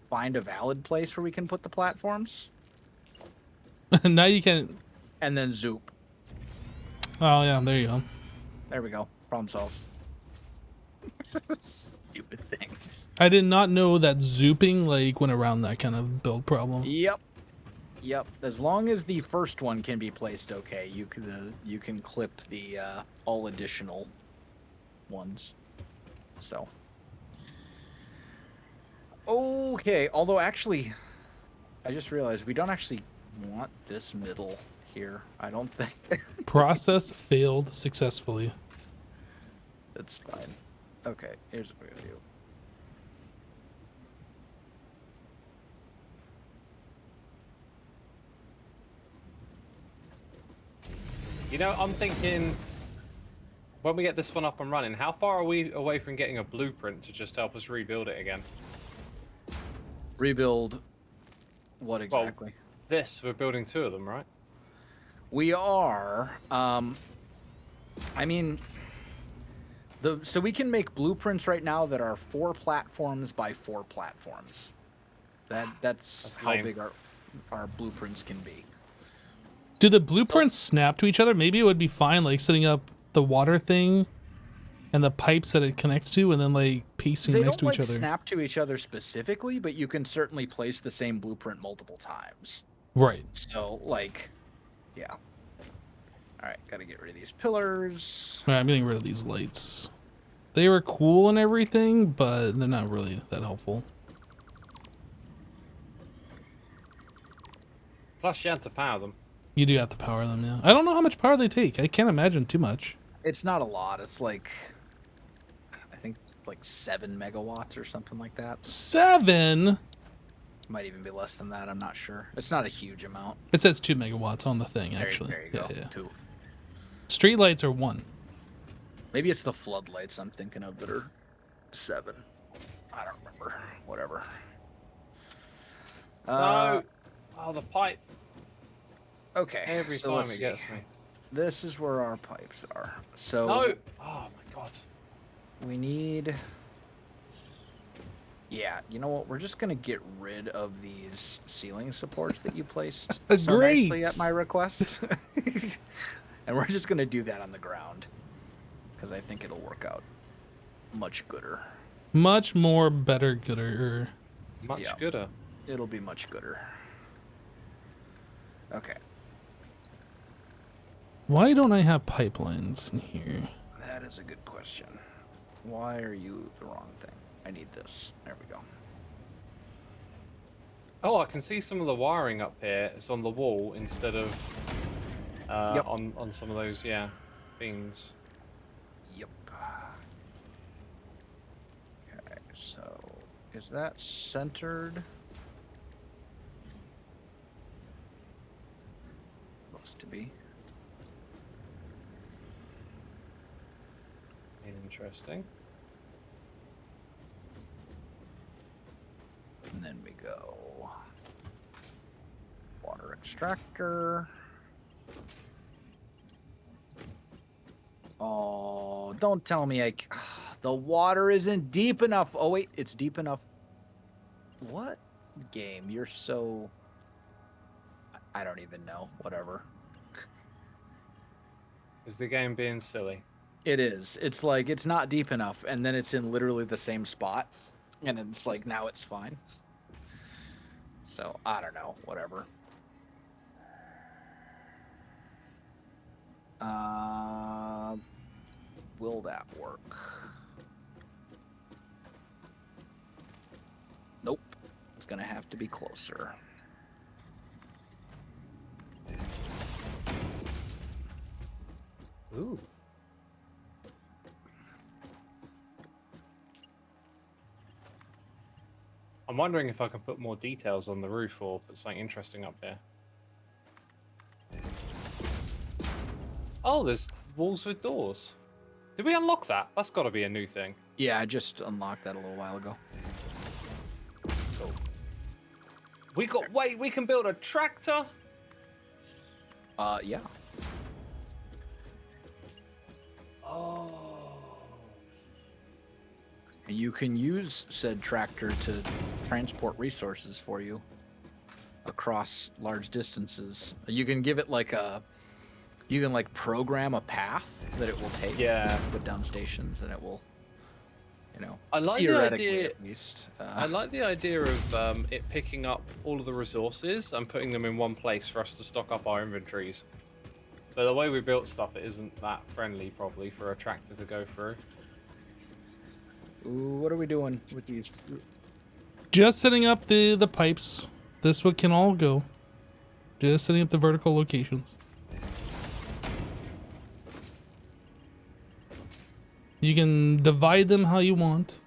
find a valid place where we can put the platforms. Now you can. And then zoop. Oh, yeah, there you go. There we go. Problem solved. Stupid things. I did not know that zooping like went around that kind of build problem. Yep. Yep. As long as the first one can be placed okay, you can clip the all additional ones. So. Okay. Although actually, I just realized we don't actually want this middle here. I don't think. Process failed successfully. That's fine. Okay. Here's what we're gonna do. You know, I'm thinking when we get this one up and running, how far are we away from getting a blueprint to just help us rebuild it again? Rebuild what exactly? Well, we're building 2 of them, right? We are. I mean, so we can make blueprints right now that are 4 platforms by 4 platforms. That's how lame. big our blueprints can be. Do the blueprints snap to each other? Maybe it would be fine, like setting up the water thing and the pipes that it connects to, and then like piecing next to each other. They don't snap to each other specifically, but you can certainly place the same blueprint multiple times. Right. So, like, yeah. All right, gotta get rid of these pillars. All right, I'm getting rid of these lights. They were cool and everything, but they're not really that helpful. Plus, you had to power them. You do have to power them, yeah. I don't know how much power they take. I can't imagine too much. It's not a lot. It's like, I think like 7 megawatts or something like that. 7? Might even be less than that. I'm not sure. It's not a huge amount. It says 2 megawatts on the thing, actually. There you go. Yeah. 2. Street lights are 1. Maybe it's the floodlights I'm thinking of that are 7. I don't remember. Whatever. No. Oh, the pipe. Okay. Every so time let's it see. gets me. This is where our pipes are. So No. Oh my god. we need. Yeah, you know what? We're just gonna get rid of these ceiling supports that you placed so nicely at my request, and we're just gonna do that on the ground because I think it'll work out much gooder. Much more better, gooder. Much Yeah. gooder. It'll be much gooder. Okay, Why don't I have pipelines in here? that is a good question. Why are you the wrong thing? I need this. There we go. Oh, I can see some of the wiring up here. It's on the wall instead of Yep. on some of those, yeah, beams. Yep. Okay, so is that centered? Looks to be. Interesting. And then we go water extractor. Oh, don't tell me the water isn't deep enough. Oh wait, it's deep enough. What game? You're so I don't even know. Whatever. Is the game being silly? It is. It's like it's not deep enough, and then it's in literally the same spot, and it's like now it's fine. So I don't know. Whatever. Will that work? Nope. It's gonna have to be closer. Ooh. I'm wondering if I can put more details on the roof or put something interesting up here. Oh, there's walls with doors. Did we unlock that? That's got to be a new thing. Yeah, I just unlocked that a little while ago. Cool. Wait, we can build a tractor? Yeah. Oh. And you can use said tractor to transport resources for you across large distances. You can give it like you can like program a path that it will take. Yeah. Put down stations and it will, you know, I like the theoretically idea. at least. I like the idea of it picking up all of the resources and putting them in one place for us to stock up our inventories. But the way we built stuff, it isn't that friendly probably for a tractor to go through. Ooh, what are we doing with these? Just setting up the pipes. This one can all go. Just setting up the vertical locations. You can divide them how you want.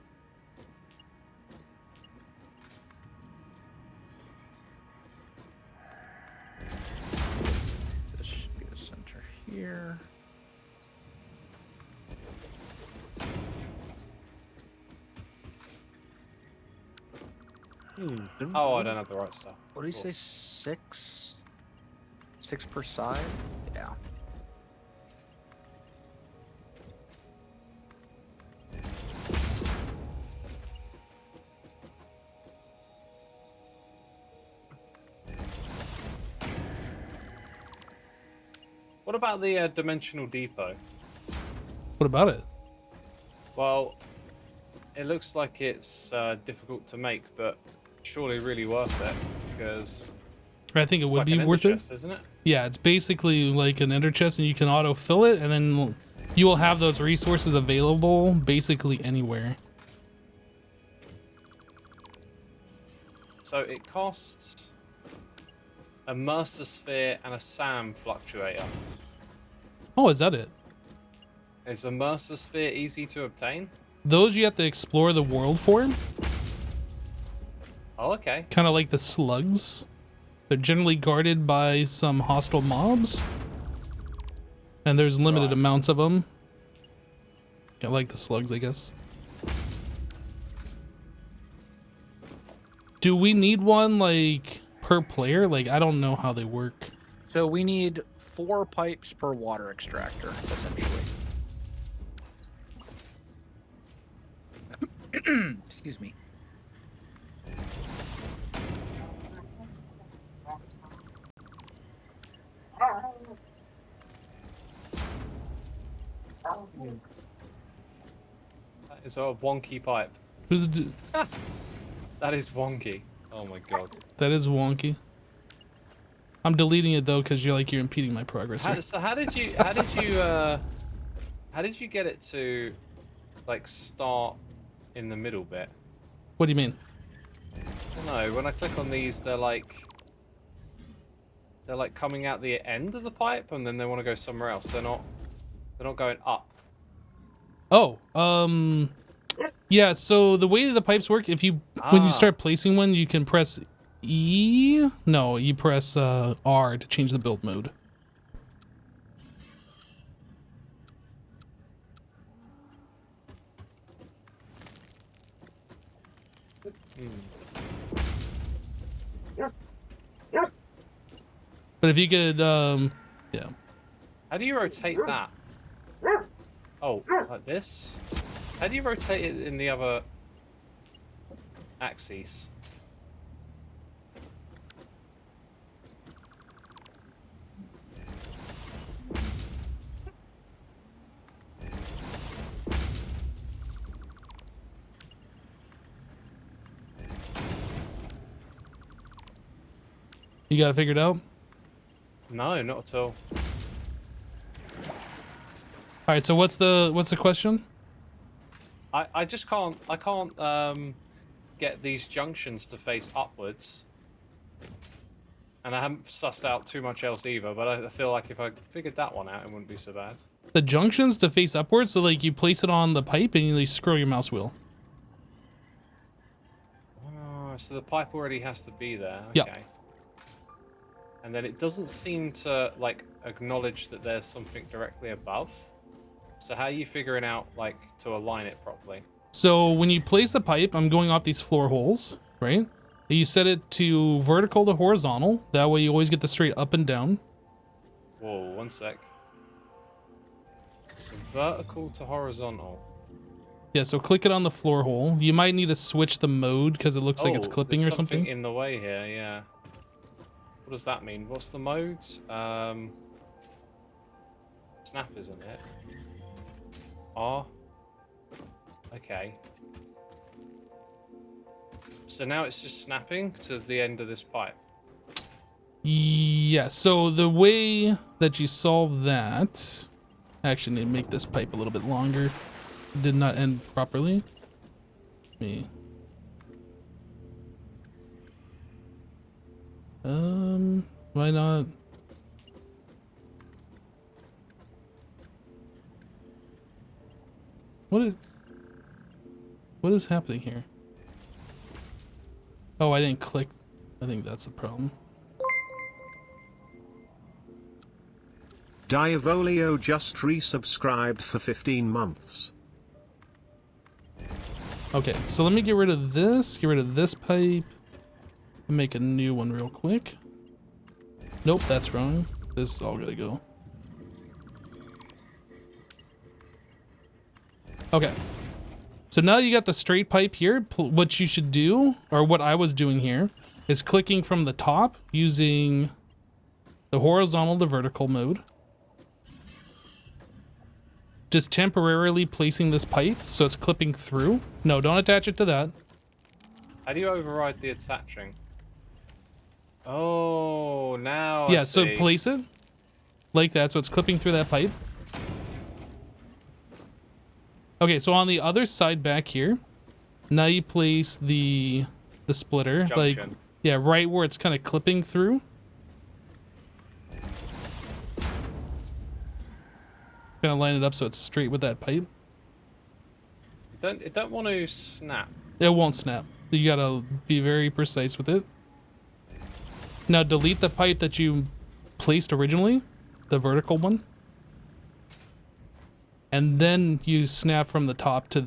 This should be the center here. Oh, I don't have the right stuff. What did he say? 6? 6 per side? Yeah. What about the dimensional depot? What about it? Well, it looks like it's difficult to make, but surely really worth it because I think it it's would like be an worth ender it. chest, isn't it? Yeah, it's basically like an ender chest, and you can auto fill it, and then you will have those resources available basically anywhere. So it costs a Mercer sphere and a SAM fluctuator. Oh, is that it? Is a Mercer sphere easy to obtain? Those you have to explore the world for. Oh, okay. Kind of like the slugs. They're generally guarded by some hostile mobs. And there's limited amounts of them. I like the slugs, I guess. Do we need one, like, per player? Like, I don't know how they work. So we need 4 pipes per water extractor, essentially. Excuse me. That is a wonky pipe. Who's That is wonky. Oh my god. that is wonky. I'm deleting it though because you're impeding my progress. So how did you get it to like start in the middle bit? What do you mean? No, when I click on these, they're like coming out the end of the pipe, and then they want to go somewhere else. They're not going up. Oh, yeah. So the way the pipes work, when you start placing one, you can press E. No, you press R to change the build mode. But if you could, yeah. How do you rotate that? Oh, like this? How do you rotate it in the other axes? You got it figured out? No, not at all. All right. So what's the question? I just can't get these junctions to face upwards. And I haven't sussed out too much else either, but I feel like if I figured that one out, it wouldn't be so bad. The junctions to face upwards, so like you place it on the pipe and you scroll your mouse wheel. Oh, so the pipe already has to be there. Okay. Yep. And then it doesn't seem to like acknowledge that there's something directly above. So how are you figuring out like to align it properly? So when you place the pipe, I'm going off these floor holes, right? You set it to vertical to horizontal. That way you always get the straight up and down. Whoa, one sec. So vertical to horizontal. Yeah, so click it on the floor hole. You might need to switch the mode because it looks like it's clipping there's or something. In the way here, yeah. What does that mean? What's the modes? Snap, isn't it? R. Okay. So now it's just snapping to the end of this pipe. Yeah, so the way that you solve that... I actually need to make this pipe a little bit longer. It did not end properly. Why not? What is happening here? Oh, I didn't click. I think that's the problem. Diavolio just resubscribed for 15 months. Okay, so let me get rid of this pipe, and make a new one real quick. Nope, that's wrong. This is all gotta go. Okay. So now you got the straight pipe here. What you should do, or what I was doing here, is clicking from the top using the horizontal to vertical mode. Just temporarily placing this pipe so it's clipping through. No, don't attach it to that. How do you override the attaching? Oh, now Yeah, I so see. place it like that so it's clipping through that pipe. Okay, so on the other side back here, now you place the splitter, like, Junction. yeah, right where it's kind of clipping through. Kind of line it up so it's straight with that pipe. It don't want to snap. It won't snap. You gotta be very precise with it. Now delete the pipe that you placed originally, the vertical one. And then you snap from the top to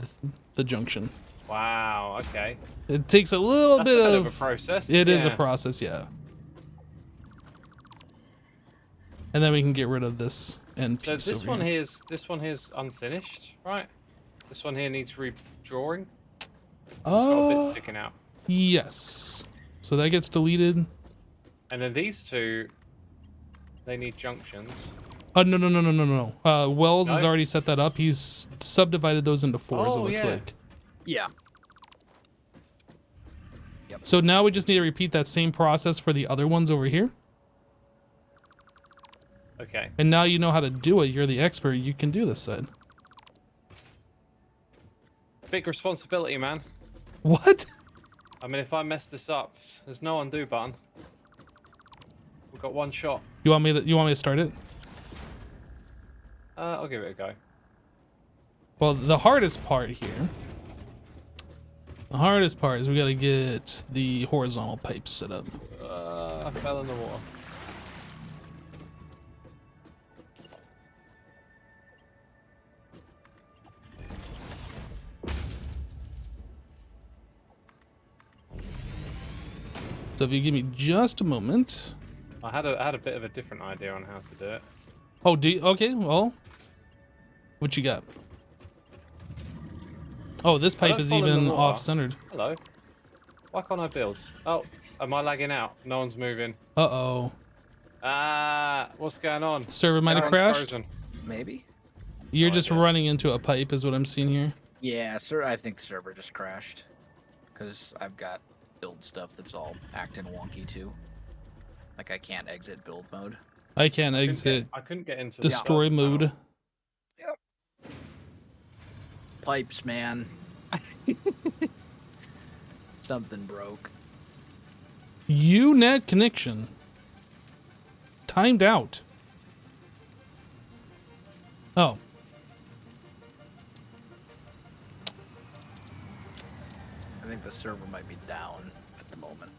the junction. Wow. Okay. It takes a little That's bit a bit of of a process. It is a yeah. process, yeah. And then we can get rid of this end So piece this over one here. here's unfinished, right? This one here needs redrawing. It's got a bit sticking out. Yes. So that gets deleted. And then these two, they need junctions. No. Wells has No? already set that up. He's subdivided those into fours, it Oh, looks yeah. like. Yeah. So now we just need to repeat that same process for the other ones over here. Okay. And now you know how to do it. You're the expert. You can do this side. Big responsibility, man. What? I mean, if I mess this up, there's no undo button. We've got one shot. You want me to start it? I'll give it a go. Well, the hardest part here. The hardest part is we gotta get the horizontal pipes set up. I fell in the water. So if you give me just a moment. I had a bit of a different idea on how to do it. Oh, okay, well. What you got? Oh, this pipe don't is fall in the even water. off-centered. Hello. Why can't I build? Oh, am I lagging out? No one's moving. Uh-oh. What's going on? Server might have Everyone's crashed. frozen. Maybe. You're No just idea. running into a pipe is what I'm seeing here. Yeah, sir. I think the server just crashed because I've got build stuff that's all acting wonky too. Like I can't exit build mode. I can't exit I couldn't get into destroy the mode. Pipes, man. Something broke. Unet connection. Timed out. Oh. I think the server might be down at the moment.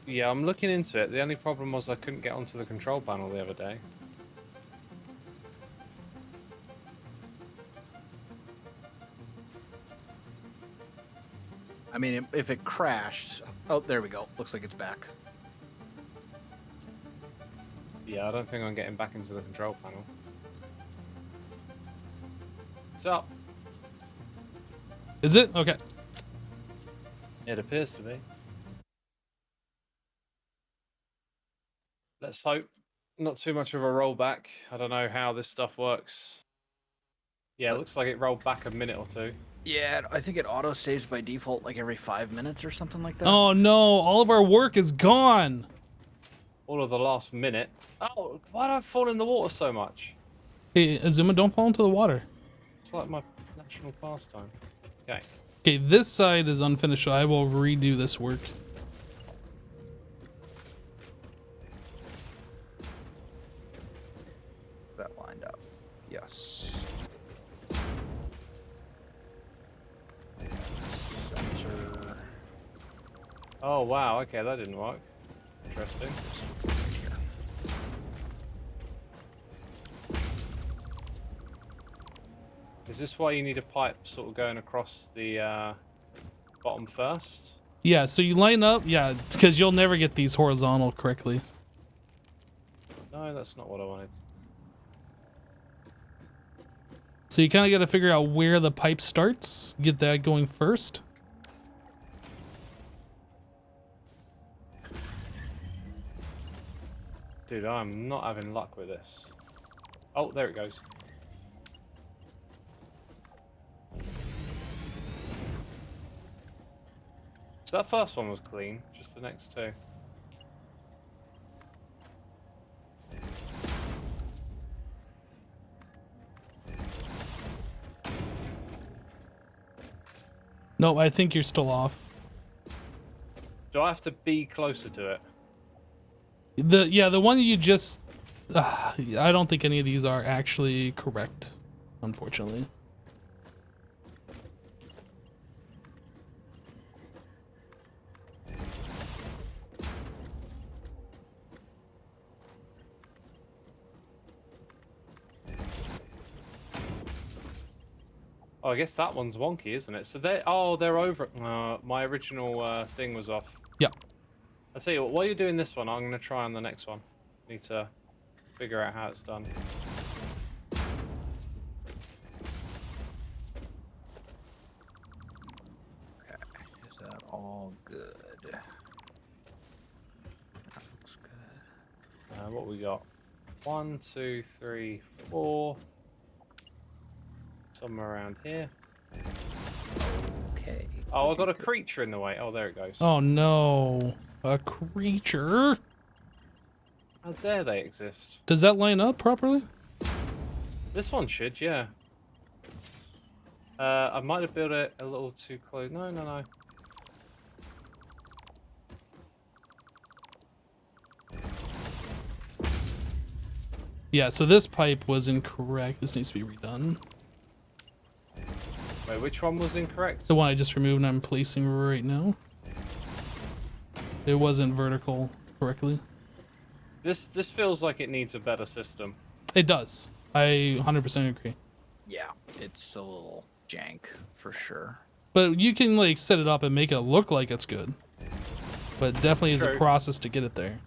Yeah, I'm looking into it. The only problem was I couldn't get onto the control panel the other day. I mean, if it crashed... Oh, there we go. Looks like it's back. Yeah, I don't think I'm getting back into the control panel. What's up? Is it? Okay. It appears to be. Let's hope not too much of a rollback. I don't know how this stuff works. Yeah, it looks like it rolled back a minute or two. Yeah, I think it auto saves by default like every 5 minutes or something like that. Oh no, all of our work is gone. All of the last minute. Oh, why did I fall in the water so much? Hey, Azuma, don't fall into the water. It's like my national pastime. Okay. Okay, this side is unfinished, so I will redo this work. That lined up. Yes. Sensor. Oh, wow. Okay, that didn't work. Interesting. Right here. Is this why you need a pipe sort of going across the bottom first? Yeah, so you line up, yeah, because you'll never get these horizontal correctly. No, that's not what I wanted. So you kind of got to figure out where the pipe starts, get that going first. Dude, I'm not having luck with this. Oh, there it goes. So that first one was clean, just the next two. No, I think you're still off. Do I have to be closer to it? The one you just... I don't think any of these are actually correct, unfortunately. Oh, I guess that one's wonky, isn't it? So they're over. My original thing was off. Yeah. I'll tell you what, while you're doing this one, I'm going to try on the next one. Need to figure out how it's done. Okay, is that all good? That looks good. What we got? 1, 2, 3, 4. Somewhere around here. Okay. Oh, I got a creature in the way. Oh, there it goes. Oh no, a creature. How dare they exist? Does that line up properly? This one should, yeah. I might have built it a little too close. No, no, no. Yeah, so this pipe was incorrect. This needs to be redone. Wait, which one was incorrect? The one I just removed and I'm placing right now. It wasn't vertical correctly. This feels like it needs a better system. It does. I 100% agree. Yeah, it's a little jank for sure. But you can like set it up and make it look like it's good. But definitely is a True. process to get it there.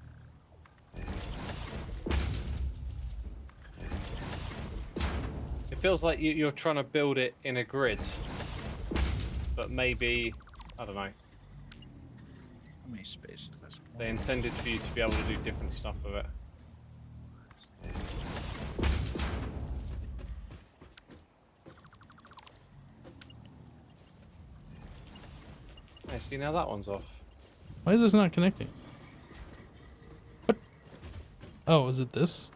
It feels like you're trying to build it in a grid. But maybe, I don't know, How many spaces is this? they intended for you to be able to do different stuff with it. I see, now that one's off. Why is this not connecting? What? Oh, is it this?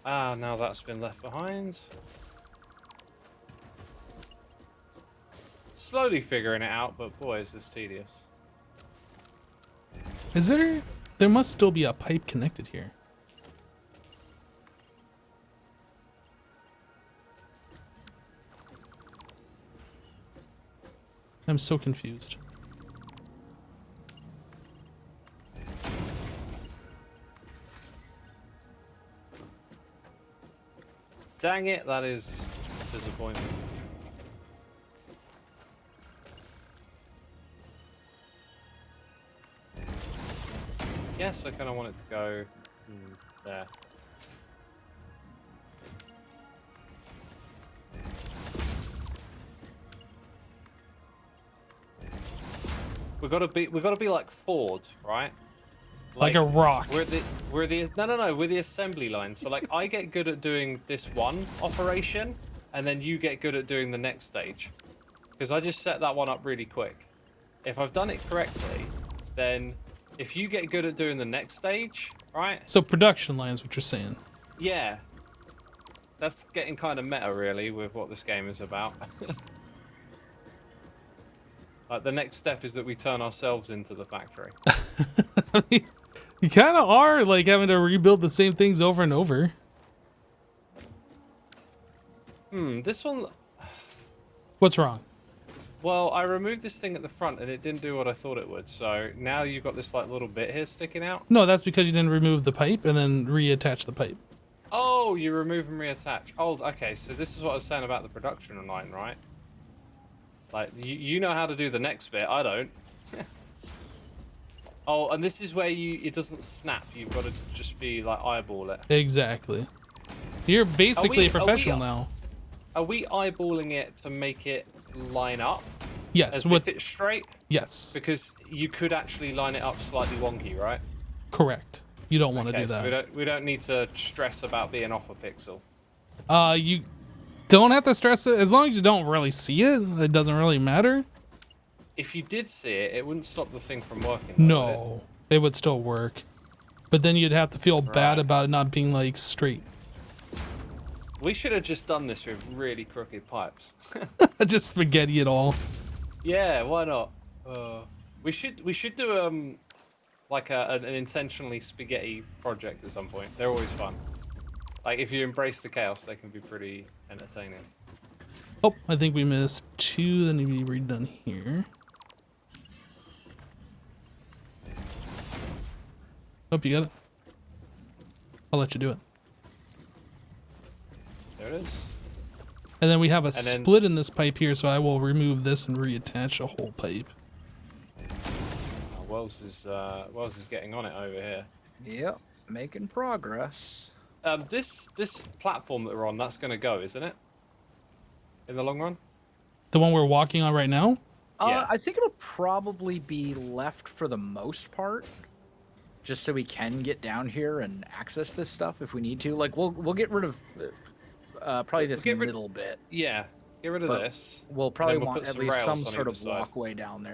Ah, now that's been left behind. Slowly figuring it out, but boy, is this tedious. Is there... There must still be a pipe connected here. I'm so confused. Dang it, that is disappointing. Yes, I kind of want it to go there. We've got to be like Ford, right? Like a rock. We're the assembly line. So like I get good at doing this one operation, and then you get good at doing the next stage. Because I just set that one up really quick. If I've done it correctly, then if you get good at doing the next stage, right? So production line is what you're saying. Yeah. That's getting kind of meta really with what this game is about. Like the next step is that we turn ourselves into the factory. I mean, you kind of are like having to rebuild the same things over and over. This one... What's wrong? Well, I removed this thing at the front and it didn't do what I thought it would. So now you've got this like little bit here sticking out. No, that's because you didn't remove the pipe and then reattach the pipe. Oh, you remove and reattach. Oh, okay. So this is what I was saying about the production line, right? Like, you know how to do the next bit. I don't. Oh, and this is where it doesn't snap. You've got to just be like eyeball it. Exactly. You're basically a professional now. Are we eyeballing it to make it line up? Yes. As if it's straight? Yes. Because you could actually line it up slightly wonky, right? Correct. You don't want to do So that. we don't need to stress about being off a pixel. You don't have to stress it as long as you don't really see it. It doesn't really matter. If you did see it, it wouldn't stop the thing from working. Though, would it? No, it would still work, but then you'd have to feel bad about it not being like straight. We should have just done this with really crooked pipes. Just spaghetti it all. Yeah, why not? We should do like an intentionally spaghetti project at some point. They're always fun. Like if you embrace the chaos, they can be pretty entertaining. Oh, I think we missed 2 that need to be redone here. Hope you got it. I'll let you do it. There it is. And then we have a then- split in this pipe here, so I will remove this and reattach a whole pipe. Wells is getting on it over here. Yep, making progress. This platform that we're on, that's going to go, isn't it? In the long run. The one we're walking on right now? Yeah. I think it'll probably be left for the most part, just so we can get down here and access this stuff if we need to. Like we'll get rid of probably this middle bit. Yeah. Get rid of But this. We'll probably we'll want put at some least rails some on sort either of side. walkway down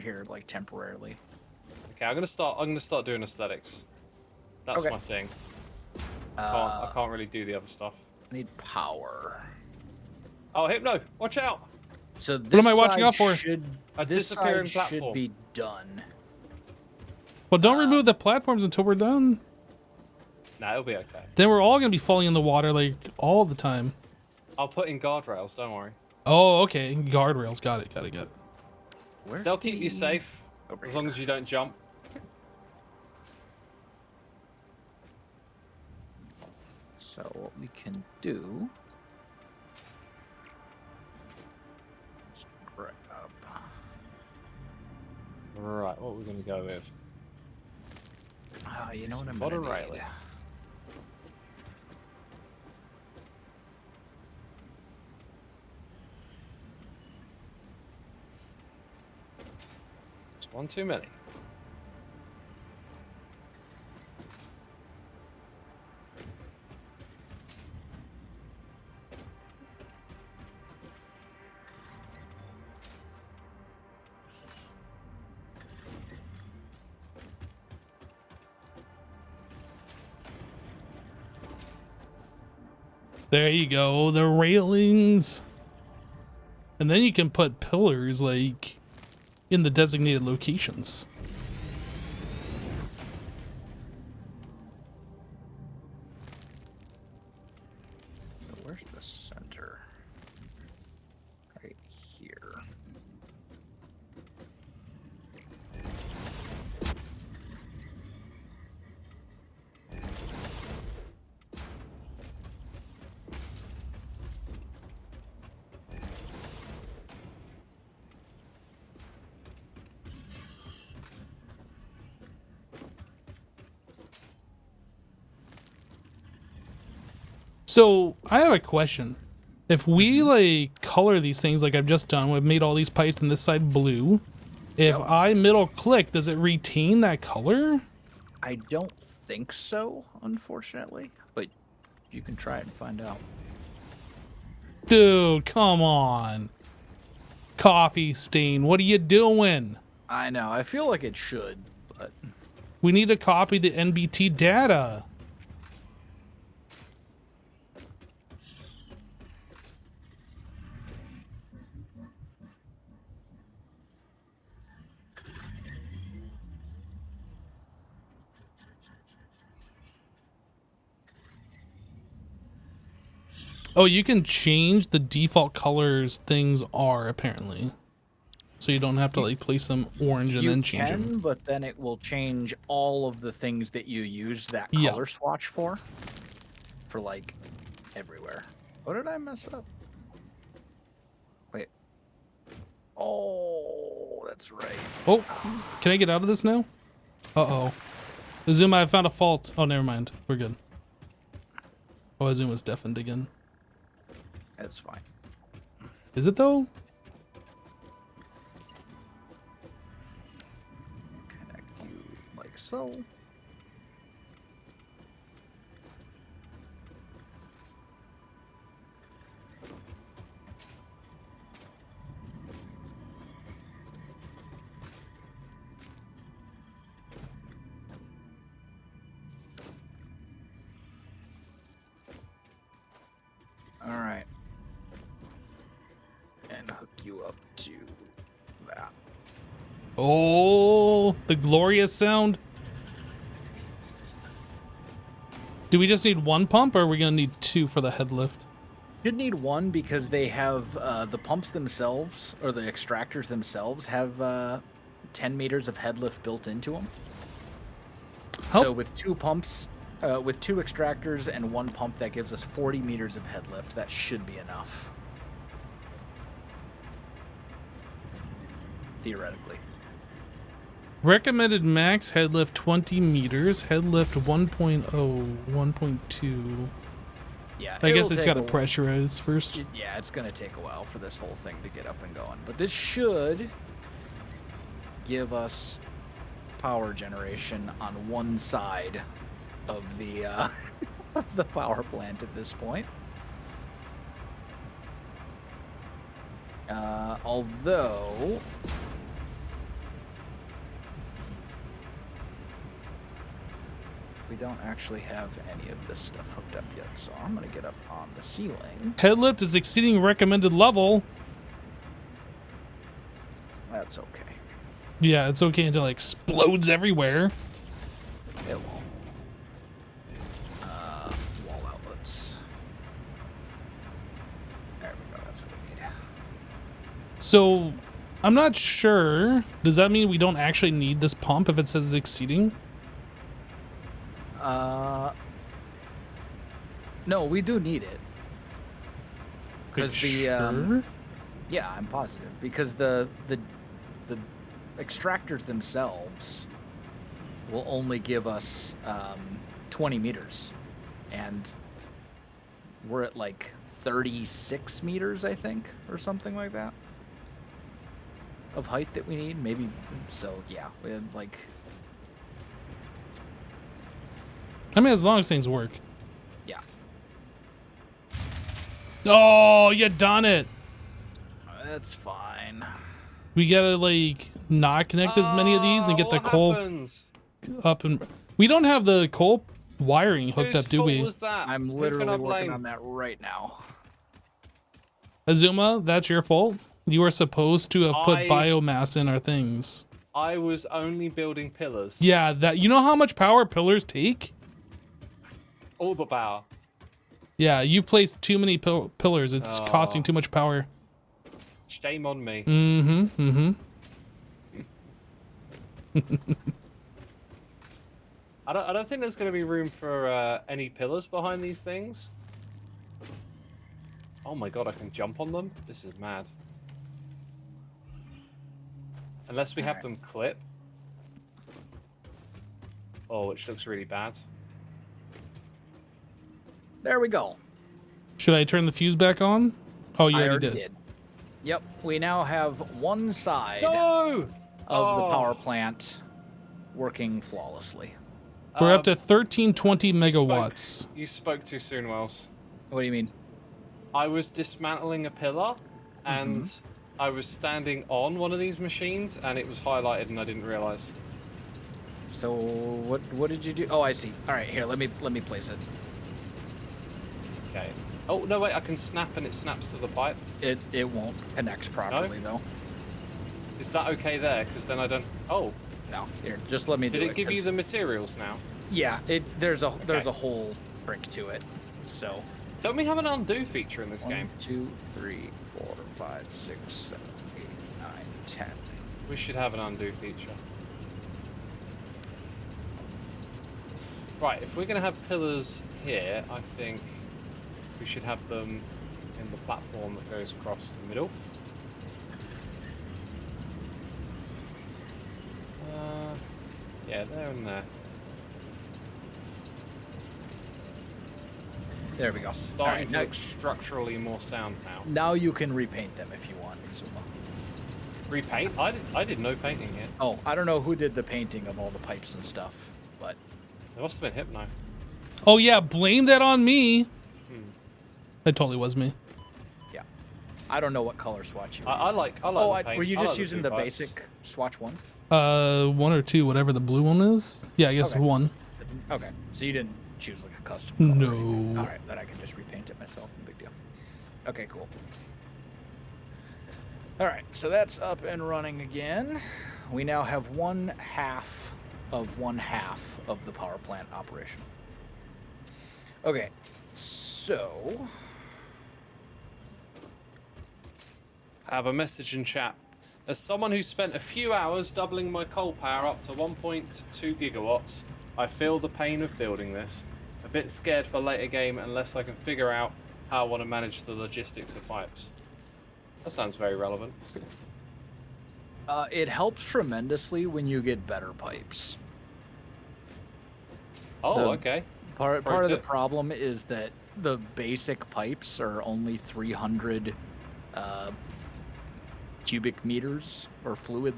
here, like temporarily. Okay, I'm gonna start doing aesthetics. That's Okay. my thing. I can't really do the other stuff. I need power. Oh, Hypno! Watch out! So this am I watching side out for? A this disappearing side should platform. be done. Well, don't remove the platforms until we're done. Nah, it'll be okay. Then we're all gonna be falling in the water like all the time. I'll put in guardrails. Don't worry. Oh, okay. Guardrails. Got it. Got it. Got it. Where's They'll keep you the- safe Over as long here. as you don't jump. So what we can do? Let's grab. Right, what we're gonna go with? You know what I'm Modern gonna railing. need? It's one too many. There you go. The railings. And then you can put pillars like in the designated locations. So where's the center? Right here. So I have a question. If we like color these things like I've just done, we've made all these pipes and this side blue. If I middle click, does it retain that color? I don't think so, unfortunately, but you can try it and find out. Dude, come on. Coffee stain, what are you doing? I know. I feel like it should, but We need to copy the NBT data. Oh, you can change the default colors things are apparently. So you don't have to like place them orange and you then change can, them. but then it will change all of the things that you use that Yeah. color swatch for like everywhere. What did I mess up? Wait. Oh, that's right. Oh, can I get out of this now? Uh-oh. Azuma, I found a fault. Oh, never mind. We're good. Oh, Azuma's deafened again. That's fine. Is it though? Connect you like so. All right. And hook you up to that. Oh, the glorious sound. Do we just need one pump, or are we gonna need two for the head lift? You'd need one because they have the pumps themselves, or the extractors themselves, have 10 meters of head lift built into them. So with two pumps, with two extractors and one pump, that gives us 40 meters of head lift. That should be enough. Theoretically. Recommended max head lift 20 meters, head lift 1.0, 1.2. Yeah, I guess it'll it's take got to pressurize first. Yeah, it's going to take a while for this whole thing to get up and going. But this should give us power generation on one side of the of the power plant at this point. Although we don't actually have any of this stuff hooked up yet, so I'm going to get up on the ceiling. Head lift is exceeding recommended level. That's okay. Yeah, it's okay until it explodes everywhere. It won't. Wall outlets. There we go. That's what we need. So, I'm not sure. Does that mean we don't actually need this pump if it says it's exceeding? No, we do need it. Because Sure? yeah, I'm positive. Because the extractors themselves will only give us 20 meters, and we're at like 36 meters, I think, or something like that, of height that we need. Maybe so. Yeah, we had like. I mean, as long as things work. Yeah. Oh, you done it. That's fine. We gotta like not connect as many of these and get the What coal happened? up, and we don't have the coal wiring hooked Whose up, do fault we? was that? I'm Who can literally I working blame? on that right now. Azuma, that's your fault. You were supposed to have put I- biomass in our things. I was only building pillars. Yeah, that you know how much power pillars take? All the power. Yeah, you placed too many pillars. It's costing too much power. Shame on me. Mm-hmm. I don't think there's going to be room for any pillars behind these things. Oh my god, I can jump on them? This is mad. Unless we have them clip. Oh, which looks really bad. There we go. Should I turn the fuse back on? Oh, you I already did. Yep, we now have one side No! of the power plant working flawlessly. We're up to 1320 megawatts. You spoke too soon, Wells. What do you mean? I was dismantling a pillar, and I was standing on one of these machines, and it was highlighted, and I didn't realize. So what did you do? Oh, I see. All right, here, let me place it. Okay. Oh no, wait! I can snap, and it snaps to the pipe. It won't connect properly though. Is that okay there? Because then I don't. Oh. No, here, just let me do it. Did it give you the materials now? Yeah, there's a whole brick to it. So. Don't we have an undo feature in this game? 1, 2, 3, 4, 5, 6, 7, 8, 9, 10. We should have an undo feature. Right, if we're going to have pillars here, I think we should have them in the platform that goes across the middle. Yeah, there and there. There we go. Starting to look structurally more sound now. Now you can repaint them if you want, Izuma. Repaint? I did no painting here. Oh, I don't know who did the painting of all the pipes and stuff, but It must have been Hypno. Oh yeah, blame that on me. It totally was me. yeah. I don't know what color swatch you were I using. like the paint. Were you I just like using two the pipes. basic swatch one? 1 or 2, whatever the blue one is. Yeah, I guess Okay. 1. Okay, so you didn't choose like a custom color or No. anything. All right, then I can just repaint it myself. No big deal. Okay, cool. All right, so that's up and running again. We now have 1/2 of the power plant operation. Okay, so I have a message in chat. As someone who spent a few hours doubling my coal power up to 1.2 gigawatts, I feel the pain of building this. A bit scared for later game unless I can figure out how I want to manage the logistics of pipes. That sounds very relevant. it helps tremendously when you get better pipes. Oh, okay. Part of the problem is that the basic pipes are only 300 cubic meters or fluid,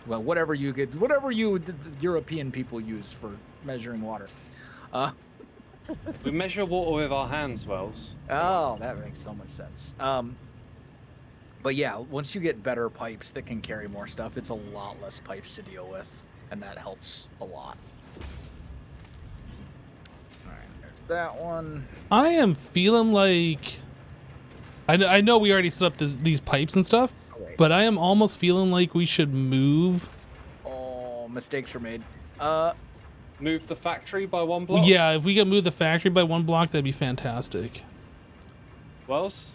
whatever you the European people use for measuring water. We measure water with our hands, Wells. Oh, that makes so much sense. But yeah, once you get better pipes that can carry more stuff, it's a lot less pipes to deal with, and that helps a lot. All right, there's that one. I am feeling like I know we already set up these pipes and stuff, but I am almost feeling like we should move. Oh, mistakes were made. Move the factory by 1 block? Yeah, if we could move the factory by 1 block, that'd be fantastic. Wells?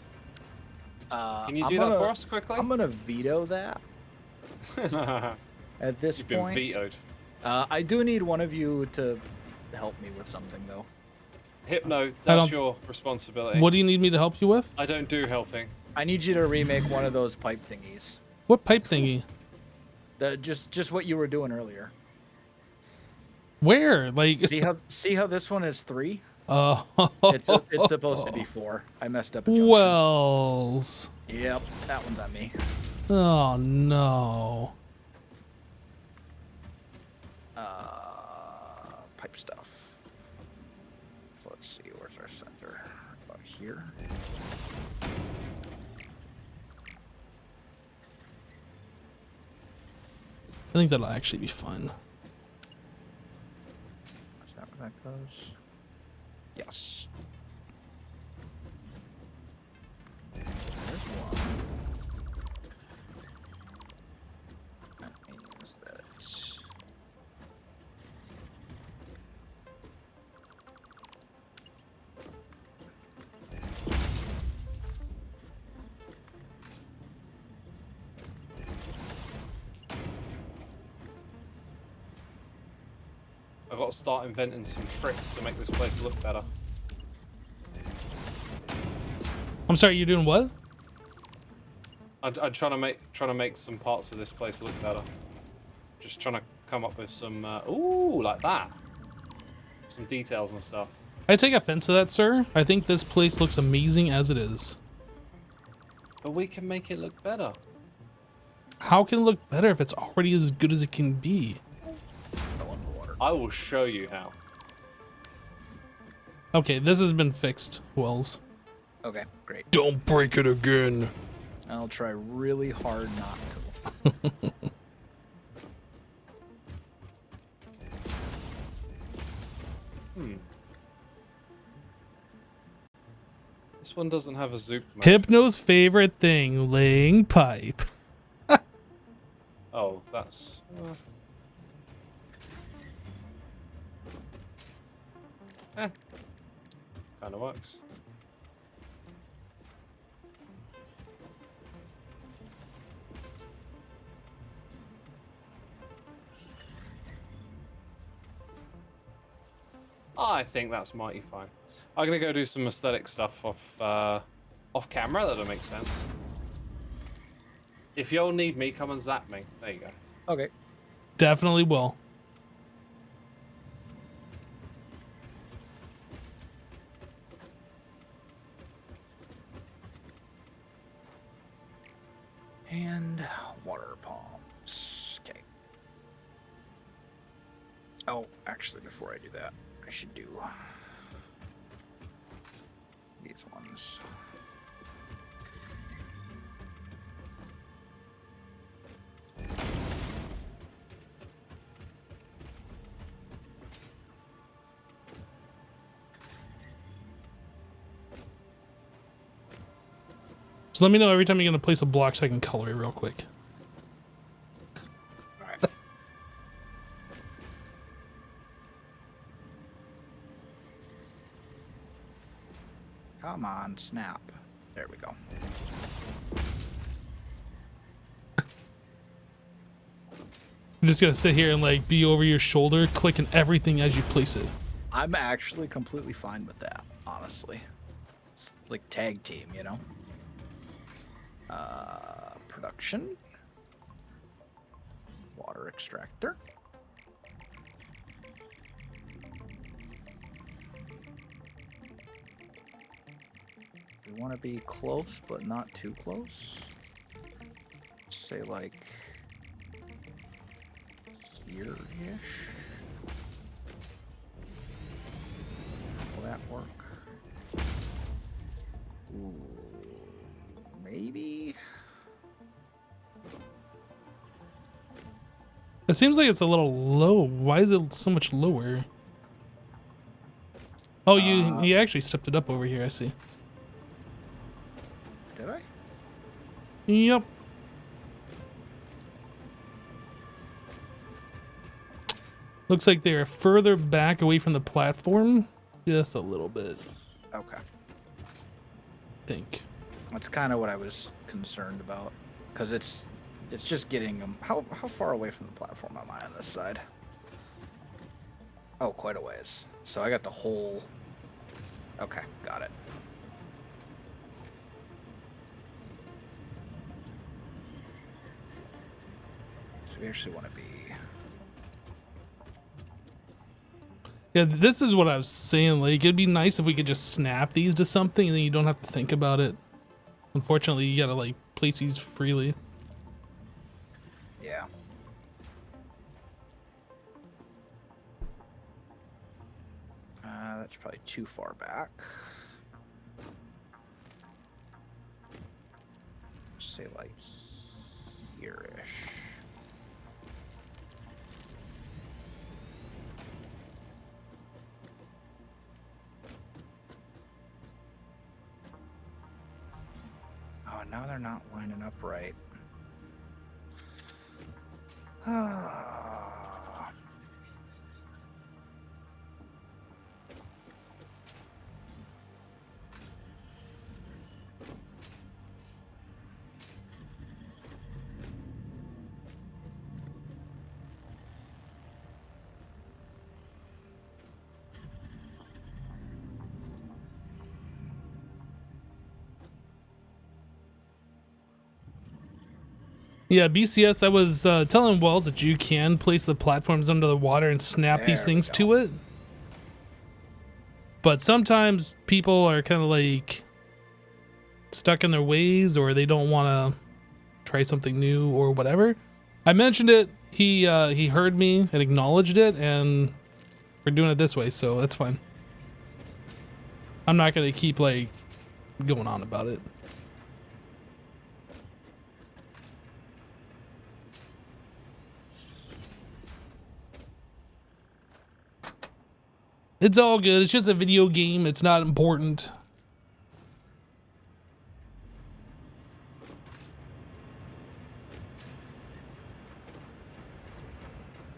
Can you I'm do gonna, that for us quickly? I'm gonna veto that at this You've point. been vetoed. I do need one of you to help me with something, though. Hypno, that's your responsibility. What do you need me to help you with? I don't do helping. I need you to remake one of those pipe thingies. What pipe thingy? Just what you were doing earlier. Where? Like see how this one is 3? Oh, It's supposed to be 4. I messed up a junction. Wells. Yep, that one's on me. Oh no. Pipe stuff. So let's see, where's our center? About here. I think that'll actually be fun. Is that where that goes? Yes. There's one. Let me use that. I've got to start inventing some tricks to make this place look better. I'm sorry, you're doing what? I'm trying to make some parts of this place look better. Just trying to come up with some ooh, like that. Some details and stuff. I take offense to that, sir. I think this place looks amazing as it is. But we can make it look better. How can it look better if it's already as good as it can be? I will show you how. Okay, this has been fixed, Wells. Okay, great. Don't break it again. I'll try really hard not to. This one doesn't have a zoop mode. Hypno's favorite thing, laying pipe. Oh, that's... kind of works. I think that's mighty fine. I'm gonna go do some aesthetic stuff off camera. That'll make sense. If y'all need me, come and zap me. There you go. Okay. Definitely will. And water pumps. Okay. Oh, actually, before I do that, I should do these ones. So let me know every time you're going to place a block so I can color it real quick. All right. Come on, snap. There we go. I'm just going to sit here and like be over your shoulder, clicking everything as you place it. I'm actually completely fine with that, honestly. It's like tag team, you know? Production. Water extractor. We want to be close, but not too close. Say like here-ish. Will that work? Ooh, maybe. It seems like it's a little low. Why is it so much lower? Oh, you actually stepped it up over here, I see. Did I? Yep. Looks like they're further back away from the platform. Just a little bit, Okay. I think. That's kind of what I was concerned about, because it's just getting them. How far away from the platform am I on this side? Oh, quite a ways. So I got the whole. Okay, got it. So we actually want to be. Yeah, this is what I was saying. Like, it'd be nice if we could just snap these to something and then you don't have to think about it. Unfortunately, you gotta like place these freely. Yeah. That's probably too far back. Say like here-ish. Oh, now they're not lining up right. Yeah, BCS, I was telling Wells that you can place the platforms under the water and snap these There we things go. to it. But sometimes people are kind of like stuck in their ways, or they don't want to try something new or whatever. I mentioned it. He heard me and acknowledged it, and we're doing it this way, so that's fine. I'm not going to keep like going on about it. It's all good. It's just a video game. It's not important.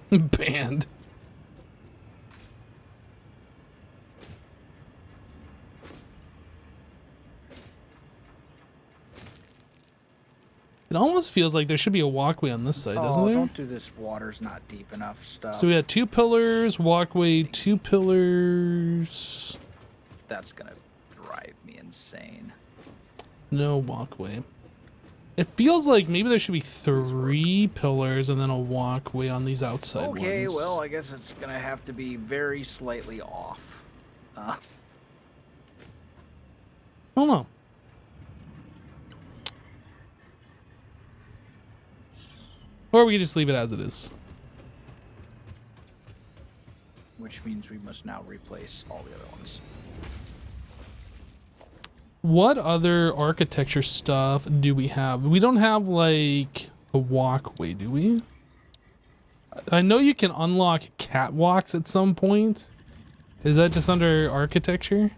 Banned. It almost feels like there should be a walkway on this side, doesn't there? Don't do this. Water's not deep enough stuff. So we got 2 pillars, walkway, 2 pillars. That's gonna drive me insane. No walkway. It feels like maybe there should be 3 pillars and then a walkway on these outside ones. Okay, well, I guess it's gonna have to be very slightly off. I don't know. Or we can just leave it as it is. Which means we must now replace all the other ones. What other architecture stuff do we have? We don't have like a walkway, do we? I know you can unlock catwalks at some point. Is that just under architecture?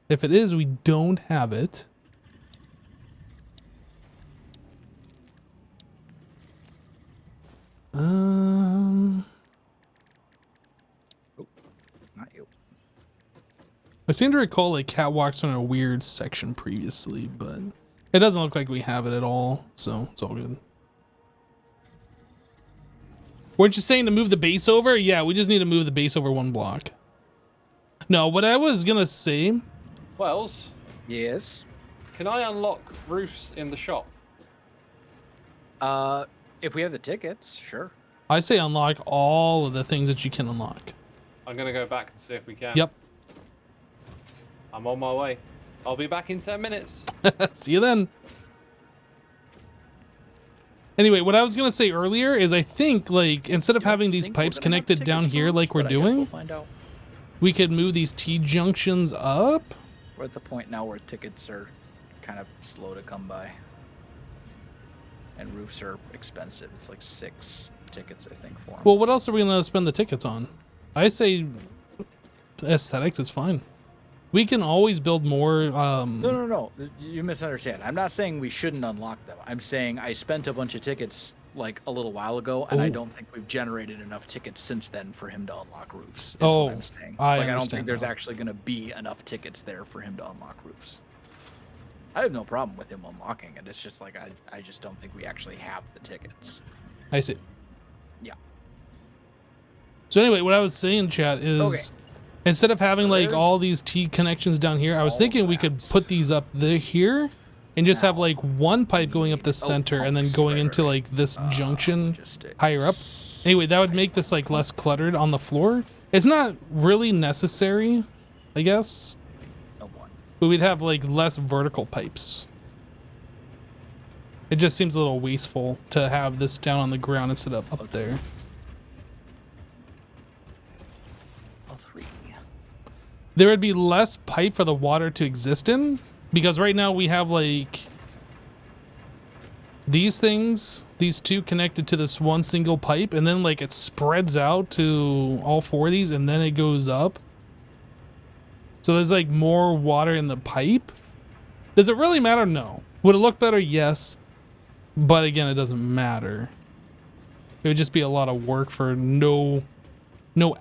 If it is, we don't have it. Not you. I seem to recall like catwalks on a weird section previously, but it doesn't look like we have it at all, so it's all good. Weren't you saying to move the base over? Yeah, we just need to move the base over 1 block. No, what I was gonna say... Wells, Yes. can I unlock roofs in the shop? If we have the tickets, sure. I say unlock all of the things that you can unlock. I'm gonna go back and see if we can. Yep. I'm on my way. I'll be back in 10 minutes. See you then. Anyway, what I was gonna say earlier is I think like instead of having these pipes connected down here like we're doing, We'll find out. we could move these T junctions up. We're at the point now where tickets are kind of slow to come by. And roofs are expensive. It's like 6 tickets, I think, for them. Well, what else are we gonna spend the tickets on? I say aesthetics is fine. We can always build more. No. You misunderstand. I'm not saying we shouldn't unlock them. I'm saying I spent a bunch of tickets like a little while ago, and I don't think we've generated enough tickets since then for him to unlock roofs. Is what I'm saying. I don't understand think there's now. actually going to be enough tickets there for him to unlock roofs. I have no problem with him unlocking it. It's just like I just don't think we actually have the tickets. I see. Yeah. So anyway, what I was saying, chat, is instead of having like all these T connections down here, I was thinking we could put these up here and just have like one pipe going up the center and then going into like this junction higher up. Anyway, that would make this like less cluttered on the floor. It's not really necessary, I guess. But we'd have like less vertical pipes. It just seems a little wasteful to have this down on the ground instead of up there. There would be less pipe for the water to exist in, because right now we have like these things, these 2 connected to this one single pipe, and then like it spreads out to all 4 of these and then it goes up. So there's like more water in the pipe. Does it really matter? No. Would it look better? Yes. But again, it doesn't matter. It would just be a lot of work for no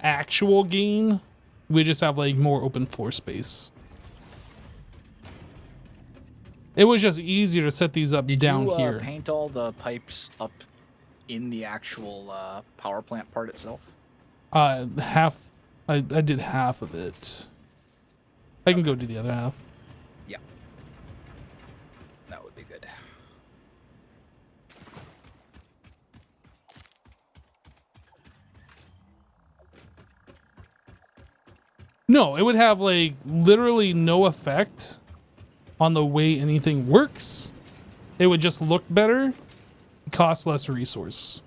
actual gain. We just have like more open floor space. It was just easier to set these up down here. Did you paint all the pipes up in the actual power plant part itself? Half. I did half of it. I can go do the other half. Yeah. That would be good. No, it would have like literally no effect on the way anything works. It would just look better, cost less resource.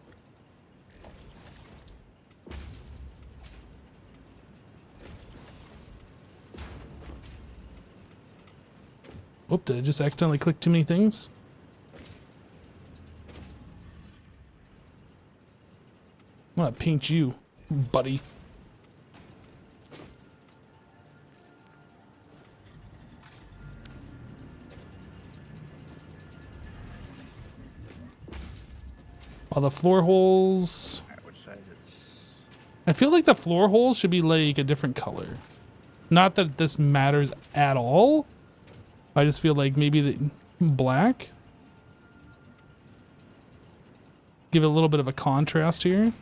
Oop, did I just accidentally click too many things? I'm gonna paint you, buddy. All the floor holes. Which side is... I feel like the floor holes should be like a different color. Not that this matters at all. I just feel like maybe the black. Give it a little bit of a contrast here.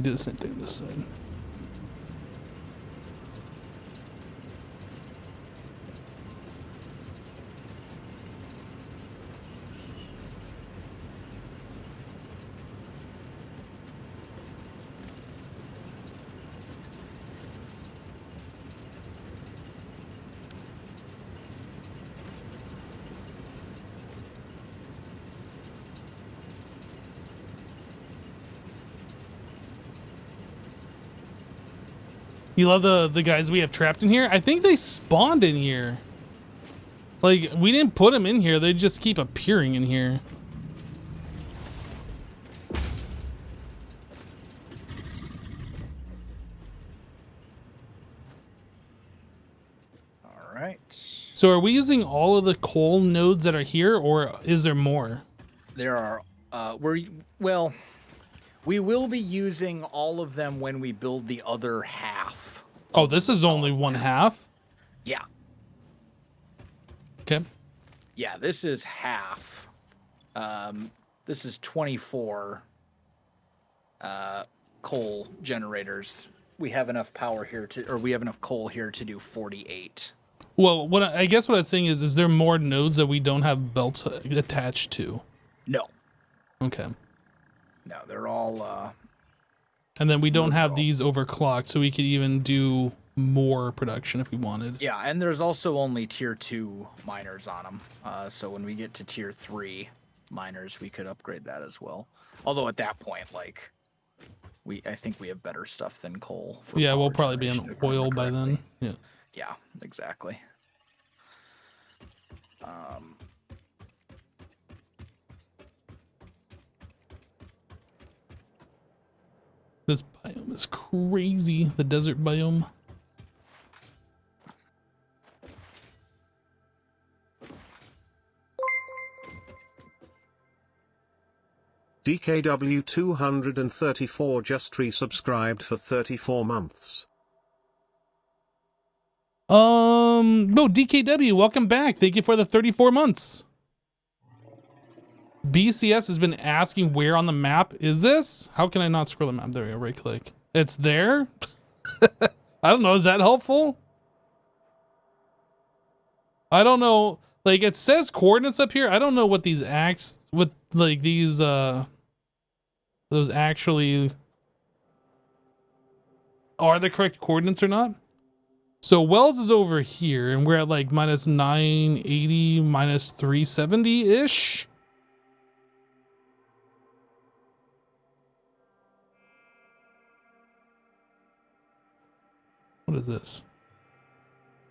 Do the same thing this side. You love the guys we have trapped in here? I think they spawned in here. Like, we didn't put them in here. They just keep appearing in here. All right. So are we using all of the coal nodes that are here, or is there more? There are, we will be using all of them when we build the other half. Oh, this is only one half? Yeah. Okay. Yeah, this is half. This is 24 coal generators. We have enough power here we have enough coal here to do 48. Well, I guess what I was saying is there more nodes that we don't have belts attached to? No. Okay. No, they're all... and then we don't have these overclocked, so we could even do more production if we wanted. Yeah, and there's also only tier 2 miners on them. So when we get to tier 3 miners, we could upgrade that as well. Although at that point, like, I think we have better stuff than coal. Yeah, we'll probably be on oil by then. Yeah. Yeah, exactly. This biome is crazy, the desert biome. DKW 234 just resubscribed for 34 months. No, DKW, welcome back. Thank you for the 34 months. BCS has been asking where on the map is this? How can I not scroll the map? There we go, right click. It's there? I don't know, is that helpful? I don't know. Like, it says coordinates up here. I don't know what these those actually are the correct coordinates or not. So Wells is over here, and we're at like minus 980, minus 370-ish. What is this?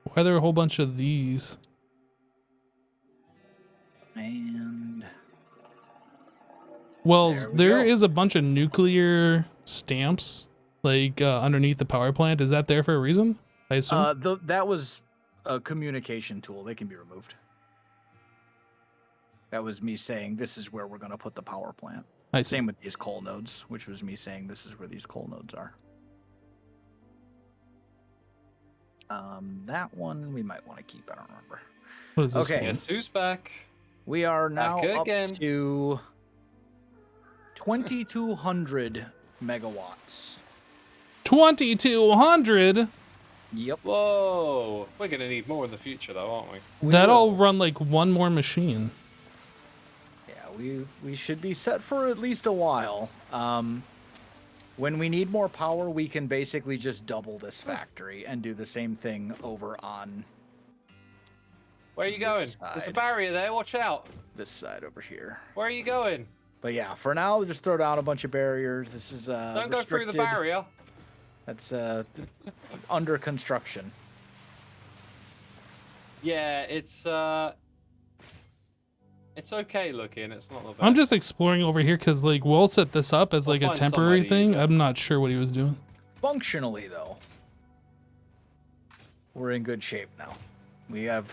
Why are there a whole bunch of these? And Well, there go. is a bunch of nuclear stamps like underneath the power plant. Is that there for a reason? I assume. That was a communication tool. They can be removed. That was me saying this is where we're going to put the power plant. I see. Same with these coal nodes, which was me saying this is where these coal nodes are. That one we might want to keep. I don't remember. What is this? Okay. one? Guess who's back? We are now Back up again. to 2,200 megawatts. 2,200. Yep. Whoa! We're gonna need more in the future, though, aren't we? That'll run like one more machine. Yeah, we should be set for at least a while. When we need more power, we can basically just double this factory and do the same thing over on Where are you going? This There's a side. barrier there. Watch out. this side over here. Where are you going? But yeah, for now, we'll just throw down a bunch of barriers. This is Don't go through the restricted. barrier. That's under construction. Yeah, it's okay looking. It's not the best. I'm just exploring over here because like Will set this up as We'll like a find temporary somebody to use thing. it. I'm not sure what he was doing. Functionally, though, we're in good shape now. We have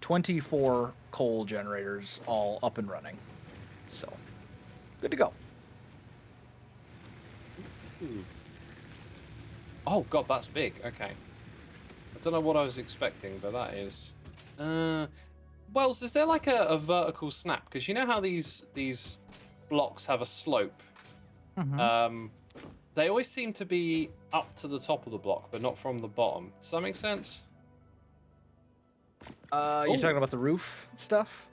24 coal generators all up and running. So, good to go. Oh god, that's big. Okay. I don't know what I was expecting, but that is. Wells, is there like a vertical snap? Because you know how these blocks have a slope. They always seem to be up to the top of the block, but not from the bottom. Does that make sense? You talking about the roof stuff?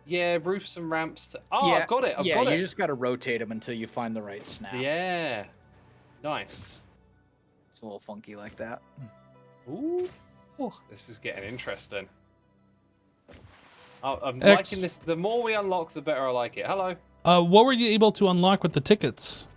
Yeah, roofs and ramps. Oh, yeah, I've got it. I've got you it. just got to rotate them until you find the right snap. Yeah. Nice. It's a little funky like that. Ooh. This is getting interesting. I'm X. liking this. The more we unlock, the better I like it. Hello. What were you able to unlock with the tickets?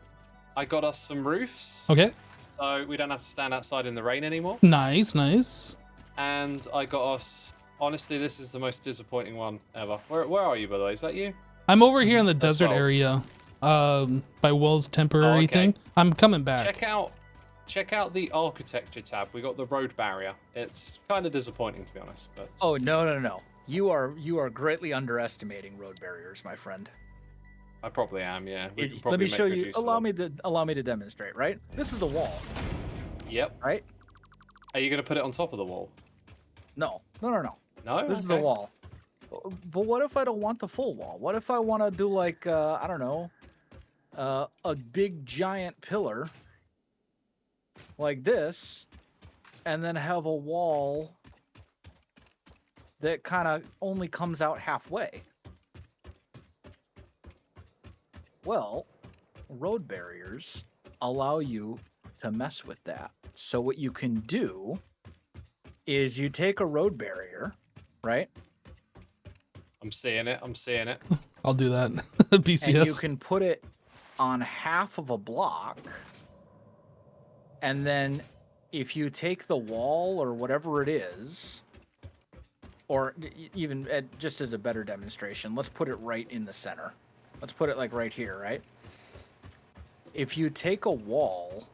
I got us some roofs, Okay. So we don't have to stand outside in the rain anymore. Nice, nice. And I got us. Honestly, this is the most disappointing one ever. Where are you, by the way? Is that you? I'm over here in the That's desert Wells. area, by Will's temporary Oh, okay. thing. I'm coming back. Check out the architecture tab. We got the road barrier. It's kind of disappointing, to be honest. But Oh, no. You are greatly underestimating road barriers, my friend. I probably am. Yeah. We could Let probably me make show good you. use of them. Allow me to demonstrate. Right. This is the wall. Yep. Right. Are you going to put it on top of the wall? No. No. This is the wall. But what if I don't want the full wall? What if I want to do like I don't know, a big giant pillar like this, and then have a wall that kind of only comes out halfway? Well, road barriers allow you to mess with that. So what you can do is you take a road barrier, right? I'm seeing it. I'll do that. BCS. And you can put it on half of a block. And then if you take the wall or whatever it is, or even just as a better demonstration, let's put it right in the center. Let's put it like right here, right? If you take a wall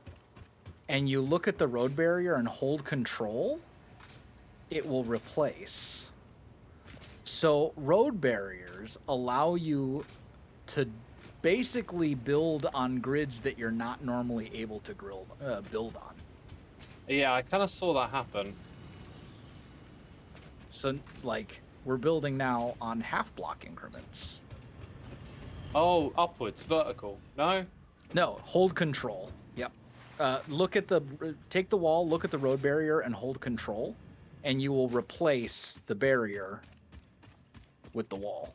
and you look at the road barrier and hold control, it will replace. So road barriers allow you to basically build on grids that you're not normally able to build on. Yeah, I kind of saw that happen. So, like, we're building now on half block increments. Oh, upwards, vertical. No? No, hold control. Yep. Take the wall, look at the road barrier, and hold control, and you will replace the barrier with the wall.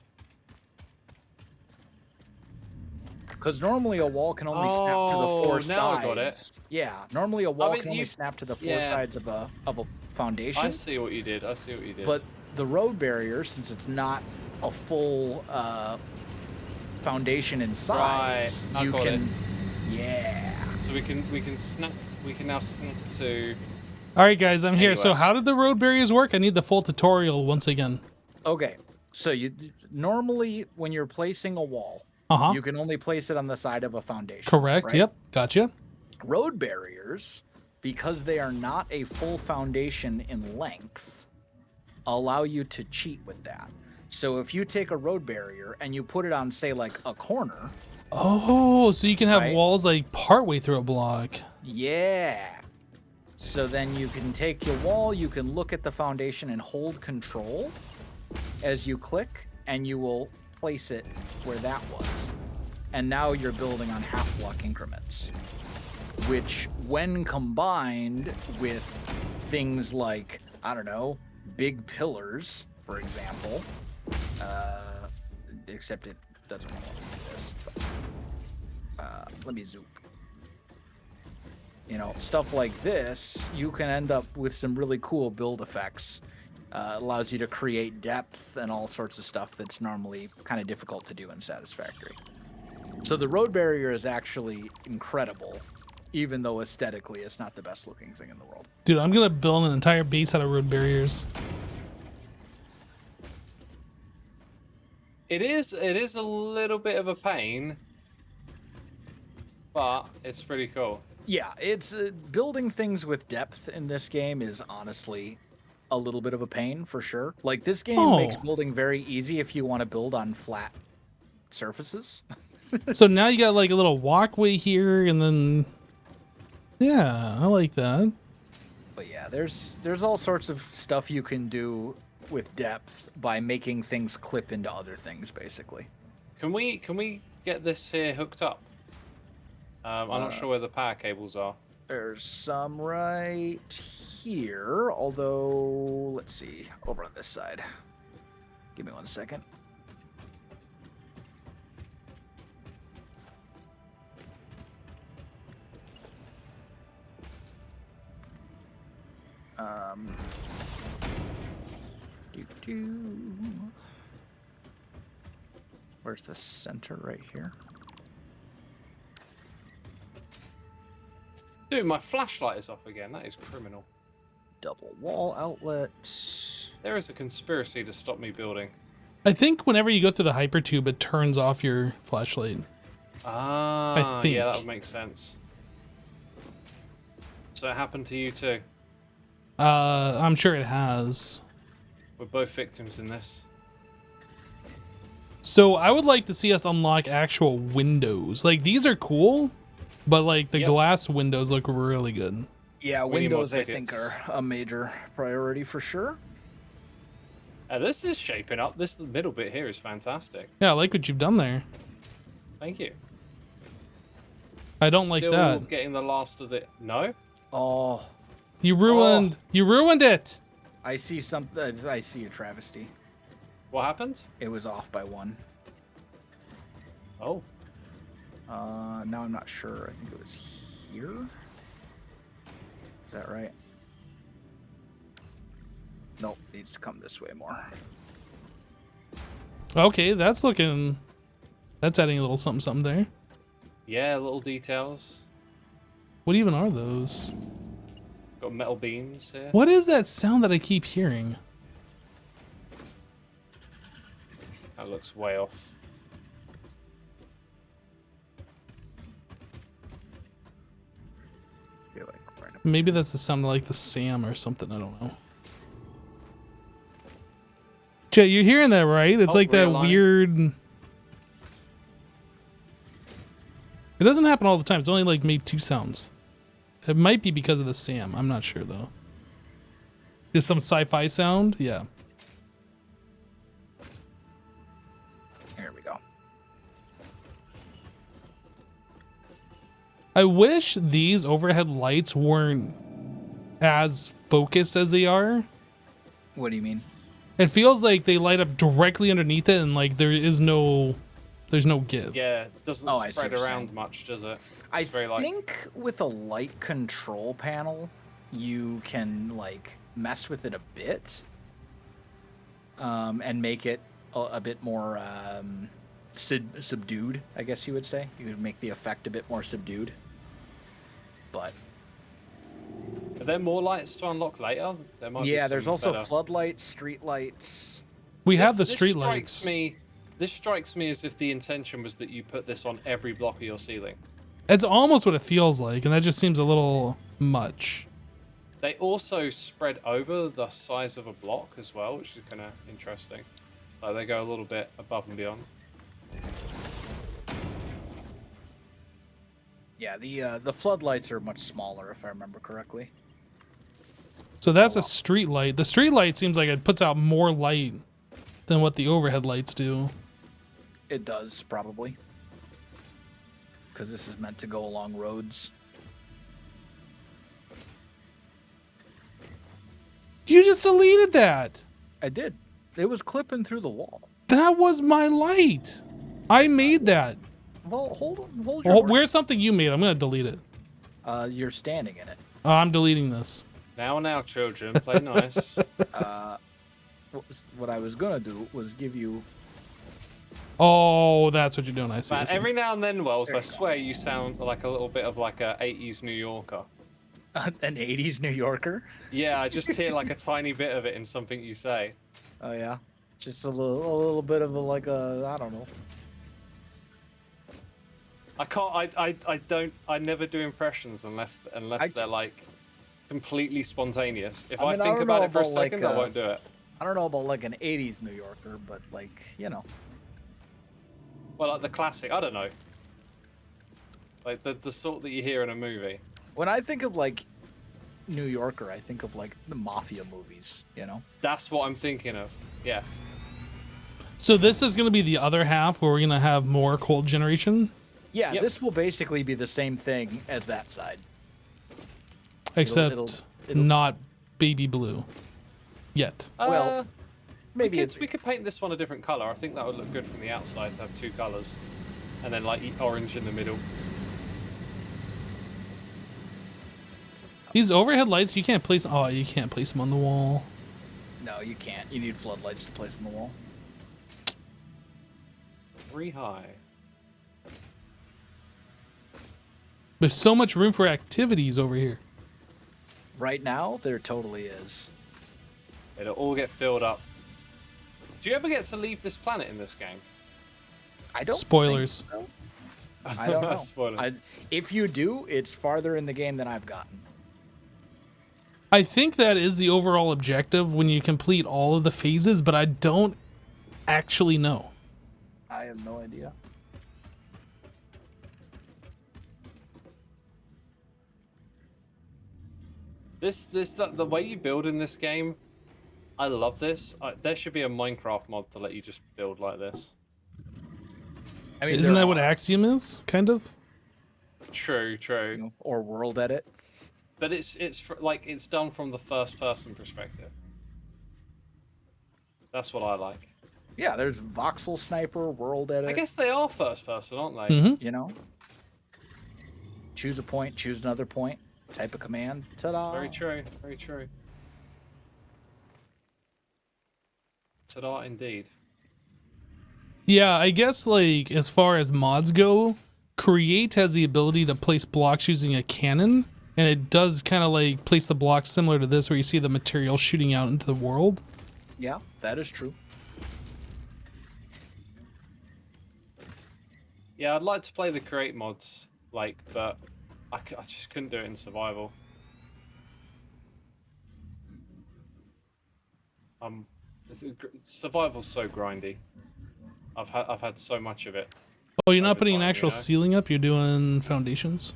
Because normally a wall can only snap to the four sides. Now I got it. Yeah, normally a wall can only snap to the four sides of a foundation. I see what you did. But the road barrier, since it's not a full foundation in size, right. you can. It. Yeah. So we can snap. We can now snap to. All right, guys, I'm here. So how did the road barriers work? I need the full tutorial once again. Okay. So you normally when you're placing a wall, you can only place it on the side of a foundation. Correct. Right? Yep. Gotcha. Road barriers, because they are not a full foundation in length, allow you to cheat with that. So if you take a road barrier and you put it on, say, like a corner. Oh, so you can have walls like partway through a block. Yeah. So then you can take your wall, you can look at the foundation and hold control as you click, and you will place it where that was. And now you're building on half block increments, which when combined with things like, I don't know, big pillars, for example, except it doesn't want to do this, but let me zoom. You know, stuff like this, you can end up with some really cool build effects. Allows you to create depth and all sorts of stuff that's normally kind of difficult to do in Satisfactory. So the road barrier is actually incredible, even though aesthetically it's not the best looking thing in the world. Dude, I'm gonna build an entire base out of road barriers. It is a little bit of a pain, but it's pretty cool. Yeah, it's building things with depth in this game is honestly a little bit of a pain for sure. Like this game makes building very easy if you want to build on flat surfaces. So now you got like a little walkway here, and then yeah, I like that. But yeah, there's all sorts of stuff you can do with depth by making things clip into other things, basically. Can we get this here hooked up? I'm not sure where the power cables are. There's some right here, although let's see, over on this side. Give me 1 second. Where's the center right here? Dude, my flashlight is off again. That is criminal. Double wall outlet. There is a conspiracy to stop me building. I think whenever you go through the hypertube, it turns off your flashlight. Ah, think. yeah, that would make sense. So it happened to you too. I'm sure it has. We're both victims in this. So I would like to see us unlock actual windows. Like, these are cool, but like the glass windows look really good. Yeah, We need more windows I think tickets. are a major priority for sure. This is shaping up. This middle bit here is fantastic. Yeah, I like what you've done there. Thank you. I don't like Still that. getting the last of the... No? Oh, You ruined it. I see something. I see a travesty. What happened? It was off by 1. Oh. Now I'm not sure. I think it was here. Is that right? Nope, needs to come this way more. Okay, that's adding a little something something there. Yeah, little details. What even are those? Got metal beams here. What is that sound that I keep hearing? That looks way off. Feel like right up. Maybe that's the sound of like the SAM or something. I don't know. Jay, you're hearing that, right? It's like that realigning. weird. It doesn't happen all the time. It's only like made 2 sounds. It might be because of the SAM. I'm not sure though. Is some sci-fi sound? Yeah. Here we go. I wish these overhead lights weren't as focused as they are. What do you mean? It feels like they light up directly underneath it, and like there's no give. Yeah, it doesn't Oh, I see spread what you're around saying. much, does it? I It's very light. think with a light control panel, you can like mess with it a bit, and make it a bit more subdued. I guess you would say you would make the effect a bit more subdued. But Are there more lights to unlock later? There might be yeah, there's some also better- floodlights, street lights. We have the This street strikes lights. This strikes me as if the intention was that you put this on every block of your ceiling. It's almost what it feels like, and that just seems a little much. They also spread over the size of a block as well, which is kind of interesting. Like they go a little bit above and beyond. Yeah, the floodlights are much smaller, if I remember correctly. So that's a street light. The street light seems like it puts out more light than what the overhead lights do. It does, probably. Because this is meant to go along roads. You just deleted that. I did. It was clipping through the wall. That was my light. I made that. Well, hold your Oh, horse. where's something you made? I'm gonna delete it. You're standing in it. Oh, I'm deleting this. Now, children, play nice. What I was gonna do was give you. Oh, that's what you're doing. I see. I Man, see. every now and then, Wells, There I you go. swear you sound like a little bit of like a 80s New Yorker. An 80s New Yorker. Yeah, I just hear like a tiny bit of it in something you say. Oh yeah, just a little bit of I don't know. I can't. I never do impressions unless they're like completely spontaneous. If I I, mean, I think don't about know it for a about, like, second, I won't do it. I don't know about like an 80s New Yorker, but like, you know. Well, like the classic. I don't know. Like the sort that you hear in a movie. When I think of like New Yorker, I think of like the mafia movies, you know? That's what I'm thinking of. Yeah. So this is gonna be the other half where we're gonna have more cold generation, Yeah, Yep. this will basically be the same thing as that side. except it'll- not baby blue yet. Well, maybe we could paint this one a different color. I think that would look good from the outside to have 2 colors, and then like orange in the middle. These overhead lights, you can't place. Oh, you can't place them on the wall. No, you can't. You need floodlights to place on the wall. 3 high. There's so much room for activities over here. Right now, there totally is. It'll all get filled up. Do you ever get to leave this planet in this game? I don't. Spoilers. Think so. I don't know. Spoilers. If you do, it's farther in the game than I've gotten. I think that is the overall objective when you complete all of the phases, but I don't actually know. I have no idea. The way you build in this game, I love this. There should be a Minecraft mod to let you just build like this. I mean, isn't that what Axiom is? Kind of. True. You know, or world edit. But it's done from the first person perspective. That's what I like. Yeah, there's voxel sniper, world edit. I guess they are first person, aren't they? Mm-hmm. You know, choose a point, choose another point, type a command. Ta-da! Very true. Very true. Ta-da, indeed. Yeah, I guess like as far as mods go, Create has the ability to place blocks using a cannon, and it does kind of like place the blocks similar to this, where you see the material shooting out into the world. Yeah, that is true. Yeah, I'd like to play the Create mods, but I just couldn't do it in survival. Survival's so grindy. I've had so much of it. Oh, you're not over putting an time, actual you know? ceiling up, you're doing foundations?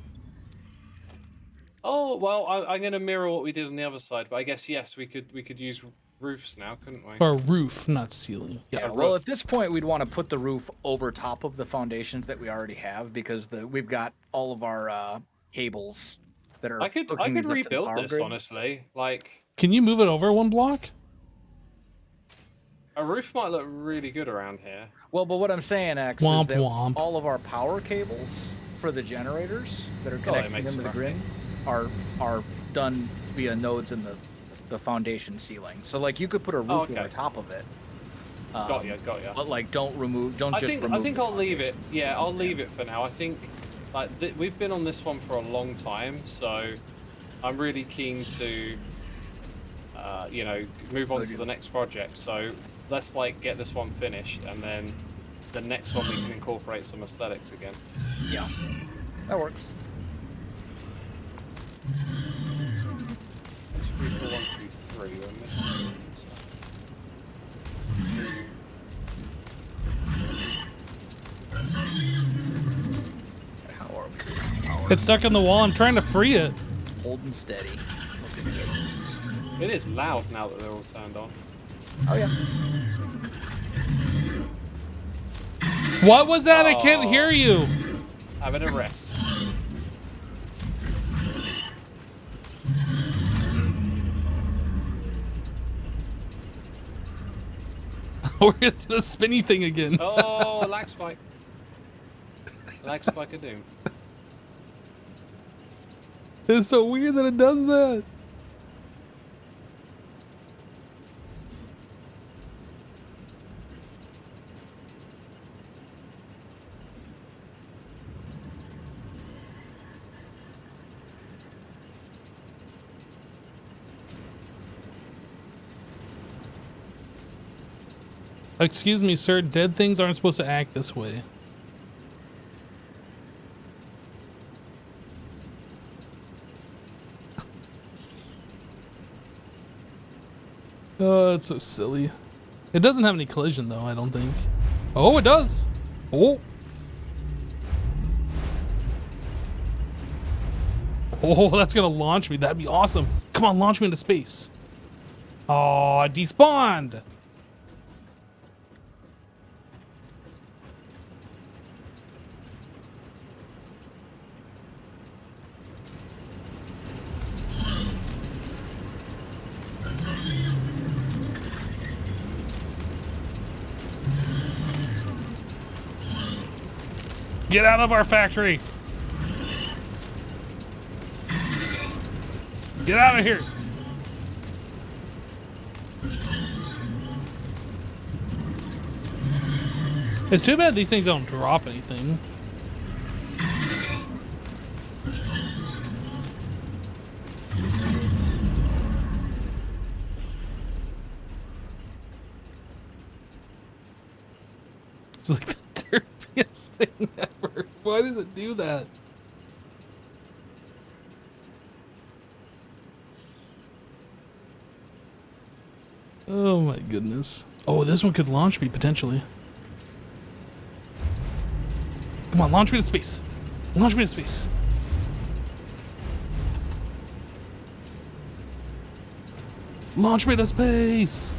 Oh well, I'm gonna mirror what we did on the other side, but I guess yes, we could use roofs now, couldn't we? Or roof, not ceiling. Yeah, well, at this point, we'd want to put the roof over top of the foundations that we already have, because we've got all of our cables that are. I could rebuild this, honestly. Can you move it over one block? A roof might look really good around here. Well, but what I'm saying, X, Womp is that womp. all of our power cables for the generators that are connecting them to the grid are done via nodes in the foundation ceiling. So, like, you could put a roof over top of it. Got ya. But don't remove. I think I'll leave it. Yeah, I'll leave it for now. I think we've been on this one for a long time, so I'm really keen to move on to the next project. So let's get this one finished, and then the next one we can incorporate some aesthetics again. Yeah, that works. Let's read the 1, 2, 3. We're missing. How are we? It's stuck in the wall. I'm trying to free it. Holding steady. It is loud now that they're all turned on. Oh yeah. What was that? I can't hear you. Having a rest. We're gonna do the spinny thing again. Oh, lag spike. Lag spike of doom. It's so weird that it does that. Excuse me, sir. Dead things aren't supposed to act this way. Oh, it's so silly. It doesn't have any collision, though, I don't think. Oh, it does. Oh. Oh, that's going to launch me. That'd be awesome. Come on, launch me into space. Oh, I despawned. Get out of our factory. Get out of here. It's too bad these things don't drop anything. It's like the derpiest thing ever. Why does it do that? Oh my goodness. Oh, this one could launch me potentially. Come on, launch me to space. Launch me to space. Launch me to space.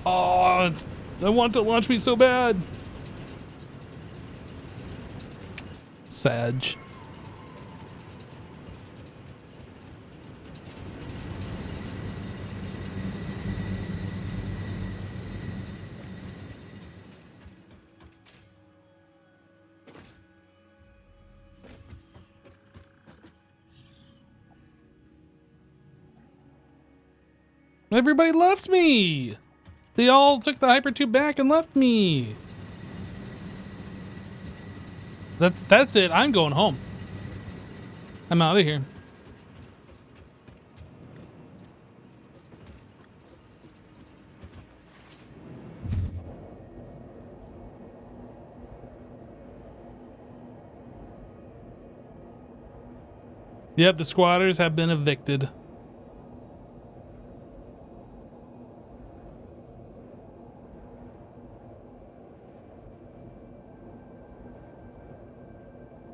Oh, I want to launch me so bad. Sag. Everybody left me. They all took the hypertube back and left me. That's it. I'm going home. I'm out of here. Yep, the squatters have been evicted.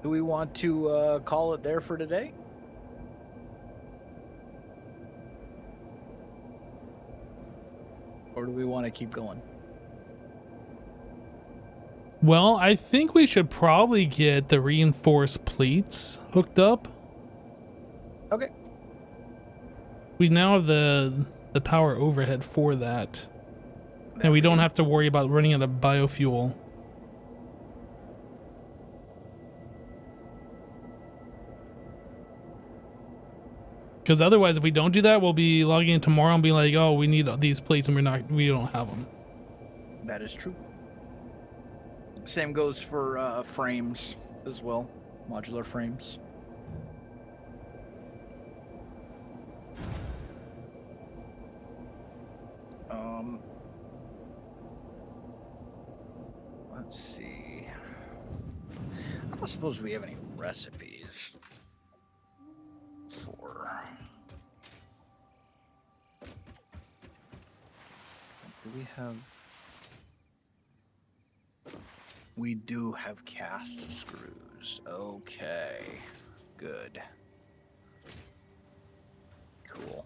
Do we want to call it there for today? Or do we want to keep going? Well, I think we should probably get the reinforced plates hooked up. Okay. We now have the power overhead for that. And we don't have to worry about running out of biofuel. Because otherwise, if we don't do that, we'll be logging in tomorrow and be like, "Oh, we need these plates, and we don't have them." That is true. Same goes for frames as well, modular frames. Let's see. I don't suppose we have any recipes for. Do we have? We do have cast screws. Okay, good. Cool.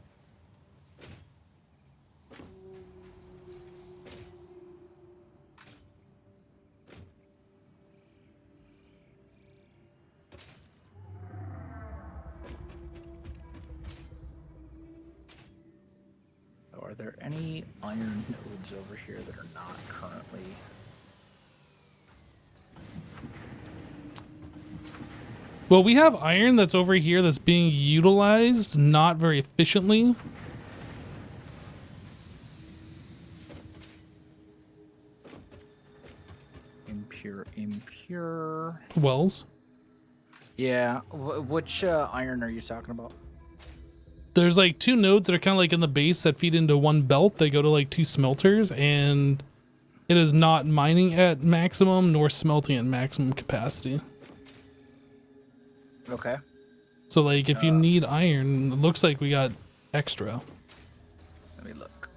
Are there any iron nodes over here that are not currently? Well, we have iron that's over here that's being utilized not very efficiently. Impure. Wells. Yeah. Which iron are you talking about? There's like two nodes that are kind of like in the base that feed into one belt. They go to like two smelters, and it is not mining at maximum nor smelting at maximum capacity. Okay. So like if you need iron, it looks like we got extra. Let me look.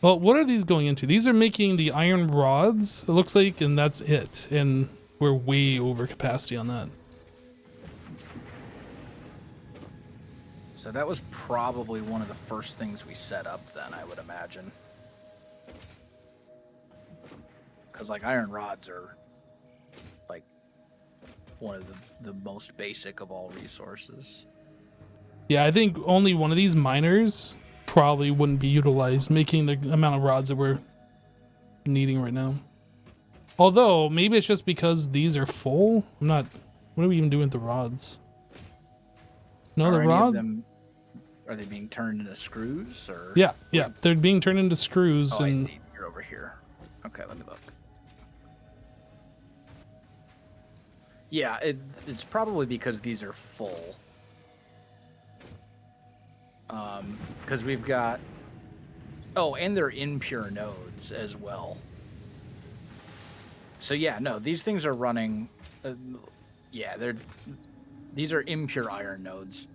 Well, what are these going into? These are making the iron rods, it looks like, and that's it. And we're way over capacity on that. So that was probably one of the first things we set up then, I would imagine. Because like iron rods are like one of the most basic of all resources. Yeah, I think only one of these miners probably wouldn't be utilized, making the amount of rods that we're needing right now. Although, maybe it's just because these are full. I'm not... What are we even doing with the rods? No, the rod... Are they being turned into screws? Or Yeah, they're being turned into screws. Oh, and I see. You're over here. Okay, let me look. Yeah, it's probably because these are full. Because we've got... Oh, and they're impure nodes as well. So yeah, no, these things are running... yeah, these are impure iron nodes.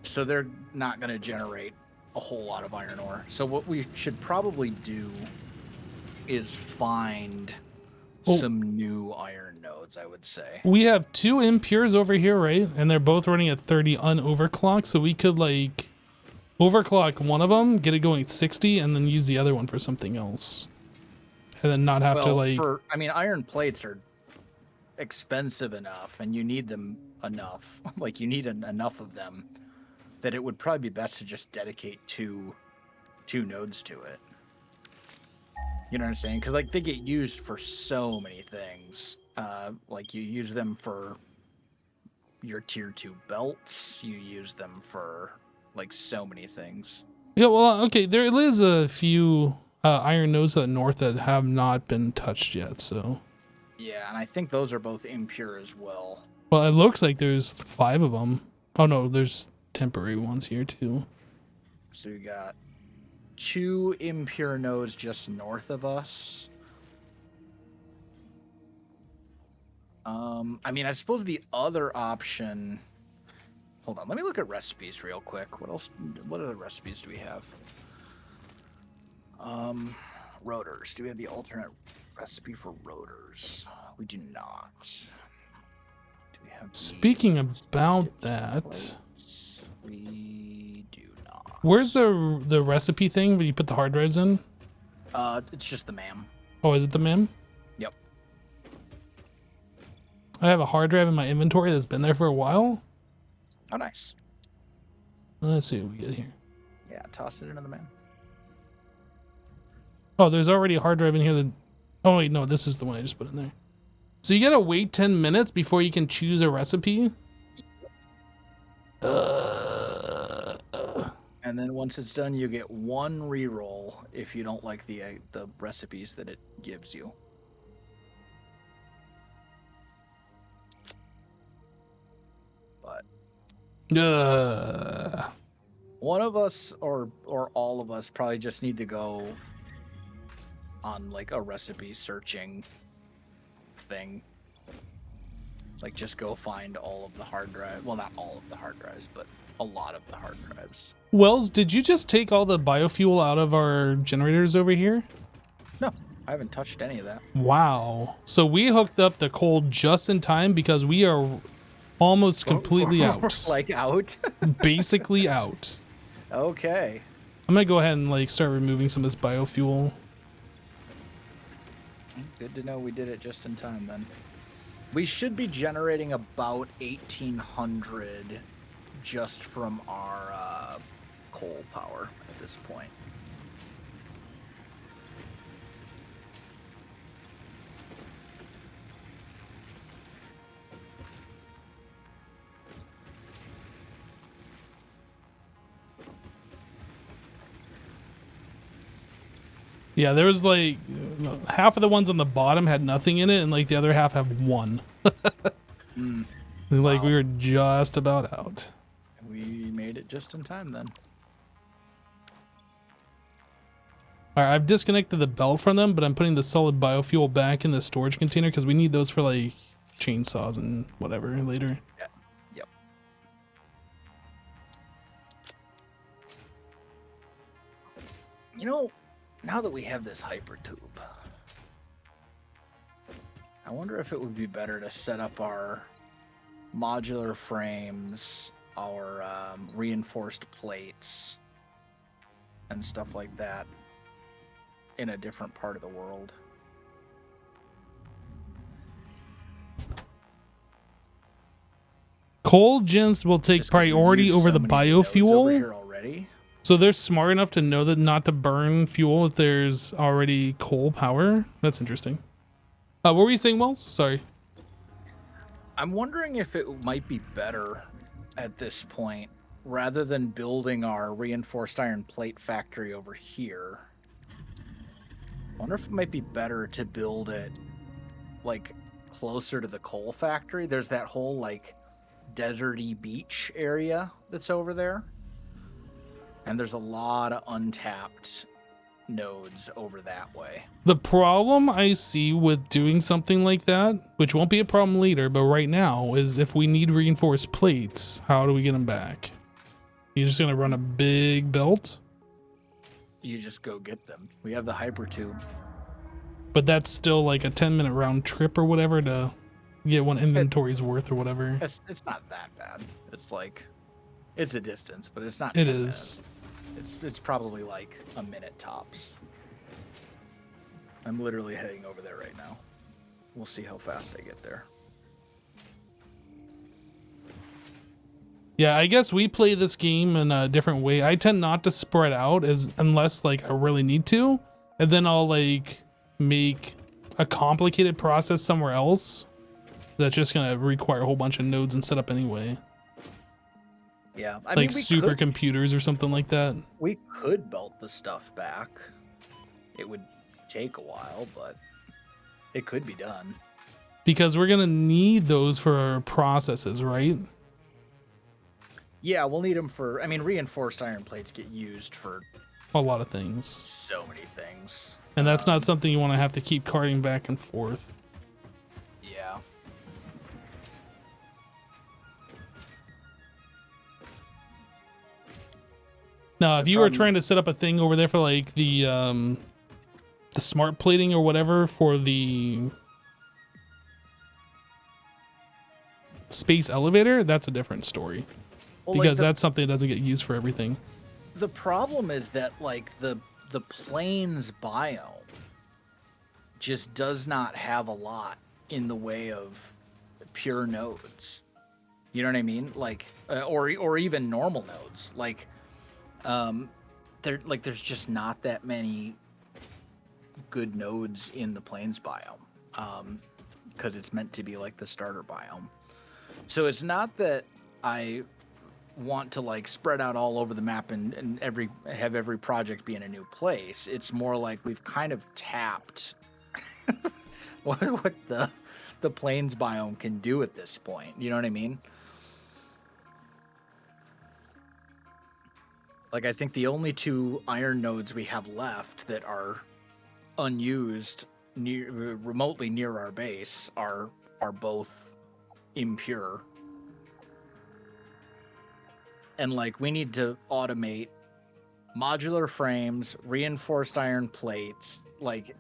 So they're not going to generate a whole lot of iron ore. So what we should probably do is find some new iron nodes, I would say. We have 2 impures over here, right? And they're both running at 30 unoverclocked, so we could like overclock one of them, get it going 60, and then use the other one for something else. And then not have to like... I mean, iron plates are expensive enough, and you need them enough. Like, you need enough of them that it would probably be best to just dedicate two nodes to it. You know what I'm saying? Because like they get used for so many things. Like you use them for your tier 2 belts. You use them for like so many things. Yeah, well, okay, there is a few iron nodes to the north that have not been touched yet, so... Yeah, and I think those are both impure as well. Well, it looks like there's 5 of them. Oh no, there's temporary ones here too. So you got 2 impure nodes just north of us. I mean, I suppose the other option... Hold on, let me look at recipes real quick. What else? What other recipes do we have? Rotors. Do we have the alternate recipe for rotors? We do not. Do we have... Speaking about that... We do not. Where's the recipe thing where you put the hard drives in? It's just the MAM. Oh, is it the MIM? Yep. I have a hard drive in my inventory that's been there for a while. Oh, nice. Let's see what we get here. Yeah, toss it into the MAM. Oh, there's already a hard drive in here that... Oh, wait, no, this is the one I just put in there. So you gotta wait 10 minutes before you can choose a recipe? And then once it's done, you get 1 reroll if you don't like the recipes that it gives you. But one of us or all of us probably just need to go on like a recipe searching thing. Like just go find all of the hard drive. Well, not all of the hard drives, but a lot of the hard drives. Wells, did you just take all the biofuel out of our generators over here? No, I haven't touched any of that. Wow. So we hooked up the coal just in time because we are almost completely out. Like out? Basically out. Okay. I'm gonna go ahead and like start removing some of this biofuel. Good to know we did it just in time then. We should be generating about 1,800 just from our coal power at this point. Yeah, there was like half of the ones on the bottom had nothing in it, and like the other half have 1. Like we were just about out. We made it just in time then. All right, I've disconnected the belt from them, but I'm putting the solid biofuel back in the storage container because we need those for like chainsaws and whatever later. Yeah. Yep. You know, now that we have this hyper tube, I wonder if it would be better to set up our modular frames, our reinforced plates, and stuff like that in a different part of the world. Coal gens will take priority over the biofuel. Over here already. So they're smart enough to know that not to burn fuel if there's already coal power. That's interesting. What were you saying, Wells? Sorry. I'm wondering if it might be better at this point, rather than building our reinforced iron plate factory over here. I wonder if it might be better to build it like closer to the coal factory. There's that whole like deserty beach area that's over there. And there's a lot of untapped nodes over that way. The problem I see with doing something like that, which won't be a problem later, but right now, is if we need reinforced plates, how do we get them back? You're just gonna run a big belt? You just go get them. We have the hypertube. But that's still like a 10-minute round trip or whatever to get one inventory's worth or whatever. It's not that bad. It's like, it's a distance, but it's not. It 10 is. minutes. It's probably like a minute tops. I'm literally heading over there right now. We'll see how fast I get there. Yeah, I guess we play this game in a different way. I tend not to spread out unless like I really need to, and then I'll like make a complicated process somewhere else that's just gonna require a whole bunch of nodes and setup anyway. Yeah, I like mean, supercomputers or something like that. We could belt the stuff back. It would take a while, but it could be done. Because we're gonna need those for our processes, right? Yeah, we'll need them for. I mean, reinforced iron plates get used for A lot of things. so many things. And that's not something you want to have to keep carting back and forth. Yeah. Now, if you were trying to set up a thing over there for like the smart plating or whatever for the space elevator, that's a different story. Well, Because that's something that doesn't get used for everything. the problem is that like the plains biome just does not have a lot in the way of pure nodes. You know what I mean? Like or even normal nodes. Like there's just not that many good nodes in the plains biome. Because it's meant to be like the starter biome. So it's not that I want to like spread out all over the map and have every project be in a new place. It's more like we've kind of tapped what the plains biome can do at this point. You know what I mean? Like, I think the only two iron nodes we have left that are unused remotely near our base are both impure. And like, we need to automate modular frames, reinforced iron plates, like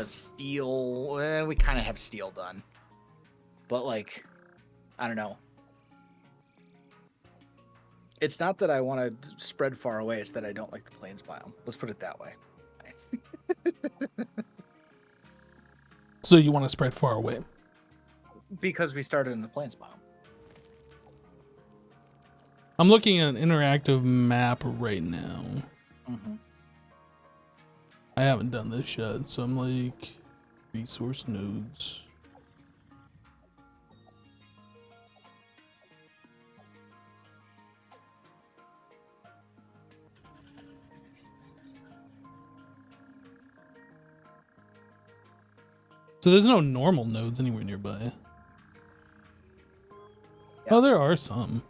steel. We kind of have steel done, but like, I don't know. It's not that I want to spread far away. It's that I don't like the plains biome. Let's put it that way. So you want to spread far away. Because we started in the plains biome. I'm looking at an interactive map right now. Mm-hmm. I haven't done this yet, so I'm like, resource nodes. So there's no normal nodes anywhere nearby. Yeah. Oh, there are some.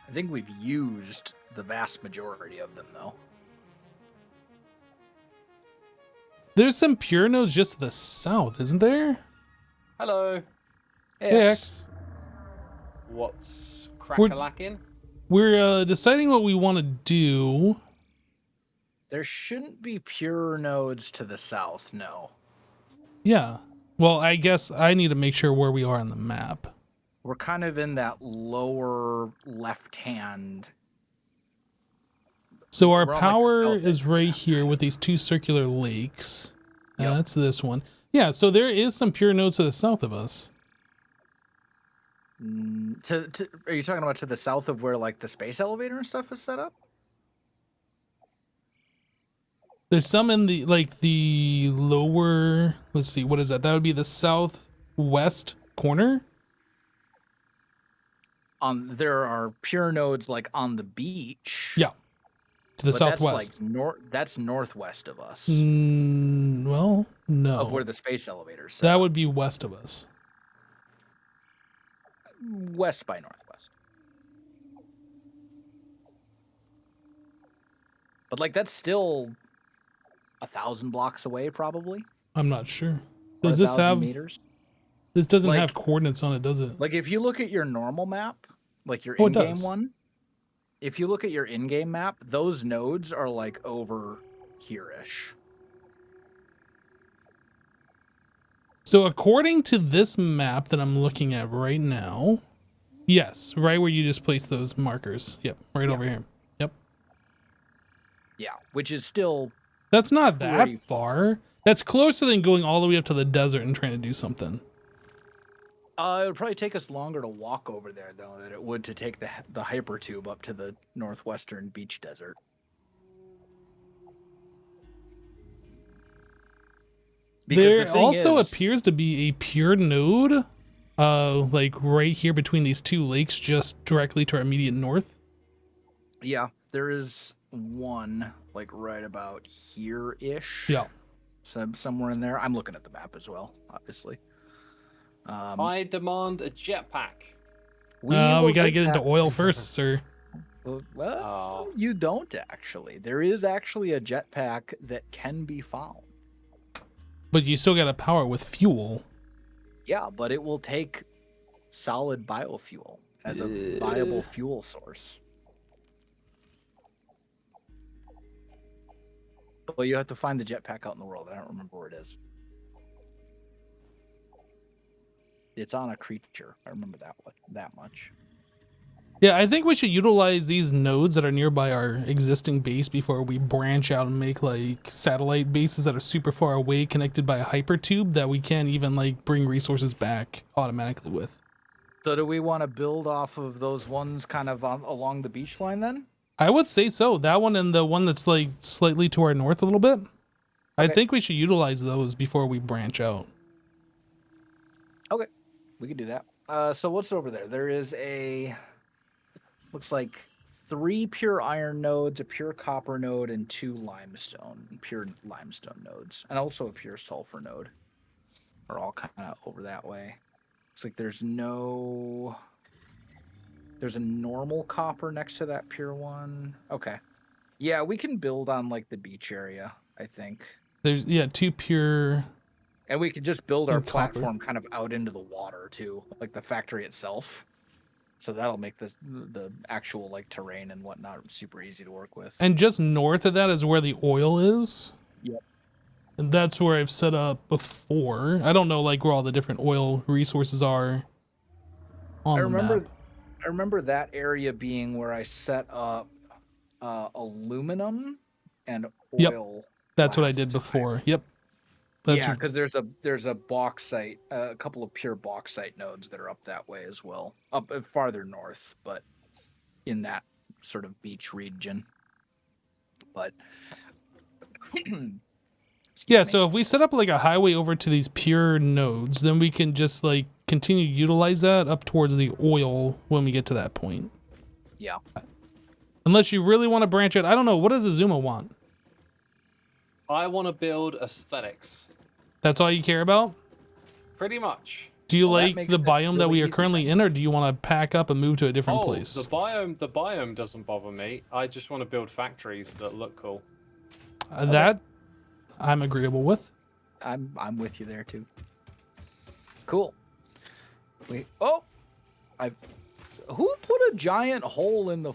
I think we've used the vast majority of them, though. There's some pure nodes just to the south, isn't there? Hello. Hey, X. What's crack-a-lacking? We're deciding what we want to do. There shouldn't be pure nodes to the south, no. Yeah. Well, I guess I need to make sure where we are on the map. We're kind of in that lower left-hand. So our We're on, like, the power south edge is of the right map. here with these two circular lakes. Yep. That's this one. Yeah, so there is some pure nodes to the south of us. Are you talking about to the south of where like the space elevator and stuff is set up? There's some in the the lower, let's see, what is that? That would be the southwest corner. There are pure nodes like on the beach. Yeah. To the But southwest. That's like that's northwest of us. Well, no. Of where the space elevator is. That would be west of us. West by northwest. But like that's still 1,000 blocks away, probably. I'm not sure. Or Does this 1,000 have meters? This doesn't Like- have coordinates on it, does it? Like if you look at your normal map, like your Oh, it in-game does. one, if you look at your in-game map, those nodes are like over here-ish. So according to this map that I'm looking at right now, yes, right where you just place those markers. Yep, right over here. Yep. Yeah, which is still That's not that Pretty far. That's closer than going all the way up to the desert and trying to do something. it would probably take us longer to walk over there though than it would to take the hypertube up to the northwestern beach desert. Because the There thing also is- appears to be a pure node, like right here between these two lakes, just directly to our immediate north. Yeah, there is one like right about here-ish. Yeah. Somewhere in there. I'm looking at the map as well, obviously. I demand a jetpack. We will gotta get that. into oil first, sir. Well, Oh. you don't actually. There is actually a jetpack that can be found. But you still gotta power it with fuel. Yeah, but it will take solid biofuel as a viable fuel source. Well, you have to find the jetpack out in the world. I don't remember where it is. It's on a creature. I remember that much. Yeah, I think we should utilize these nodes that are nearby our existing base before we branch out and make like satellite bases that are super far away, connected by a hypertube that we can't even like bring resources back automatically with. So do we want to build off of those ones kind of along the beach line then? I would say so. That one and the one that's like slightly to our north a little bit. I Okay. think we should utilize those before we branch out. Okay, we can do that. So what's over there? There is looks like 3 pure iron nodes, a pure copper node, and 2 pure limestone nodes, and also a pure sulfur node. Are all kind of over that way. Looks like there's a normal copper next to that pure one. Okay. Yeah, we can build on like the beach area, I think. There's 2 pure. And we could just build our And copper. platform kind of out into the water too, like the factory itself. So that'll make the actual like terrain and whatnot super easy to work with. And just north of that is where the oil is. Yep. And that's where I've set up before. I don't know like where all the different oil resources are on the map. I remember that area being where I set up aluminum and Yep. oil. That's what I last did time. before. Yep. That's Yeah, because there's a bauxite, a couple of pure bauxite nodes that are up that way as well, up farther north, but in that sort of beach region. But yeah, so if we set up like a highway over to these pure nodes, then we can just like continue to utilize that up towards the oil when we get to that point. yeah, Unless you really want to branch out. I don't know. What does Azuma want? I want to build aesthetics. That's all you care about? Pretty much. Do you Well, that like makes the it biome that really we are easy currently in, or do you want to pack up and move to a different Oh, place? the biome doesn't bother me. I just want to build factories that look cool. That I'm agreeable with. I'm with you there too. Cool. Wait. Who put a giant hole in the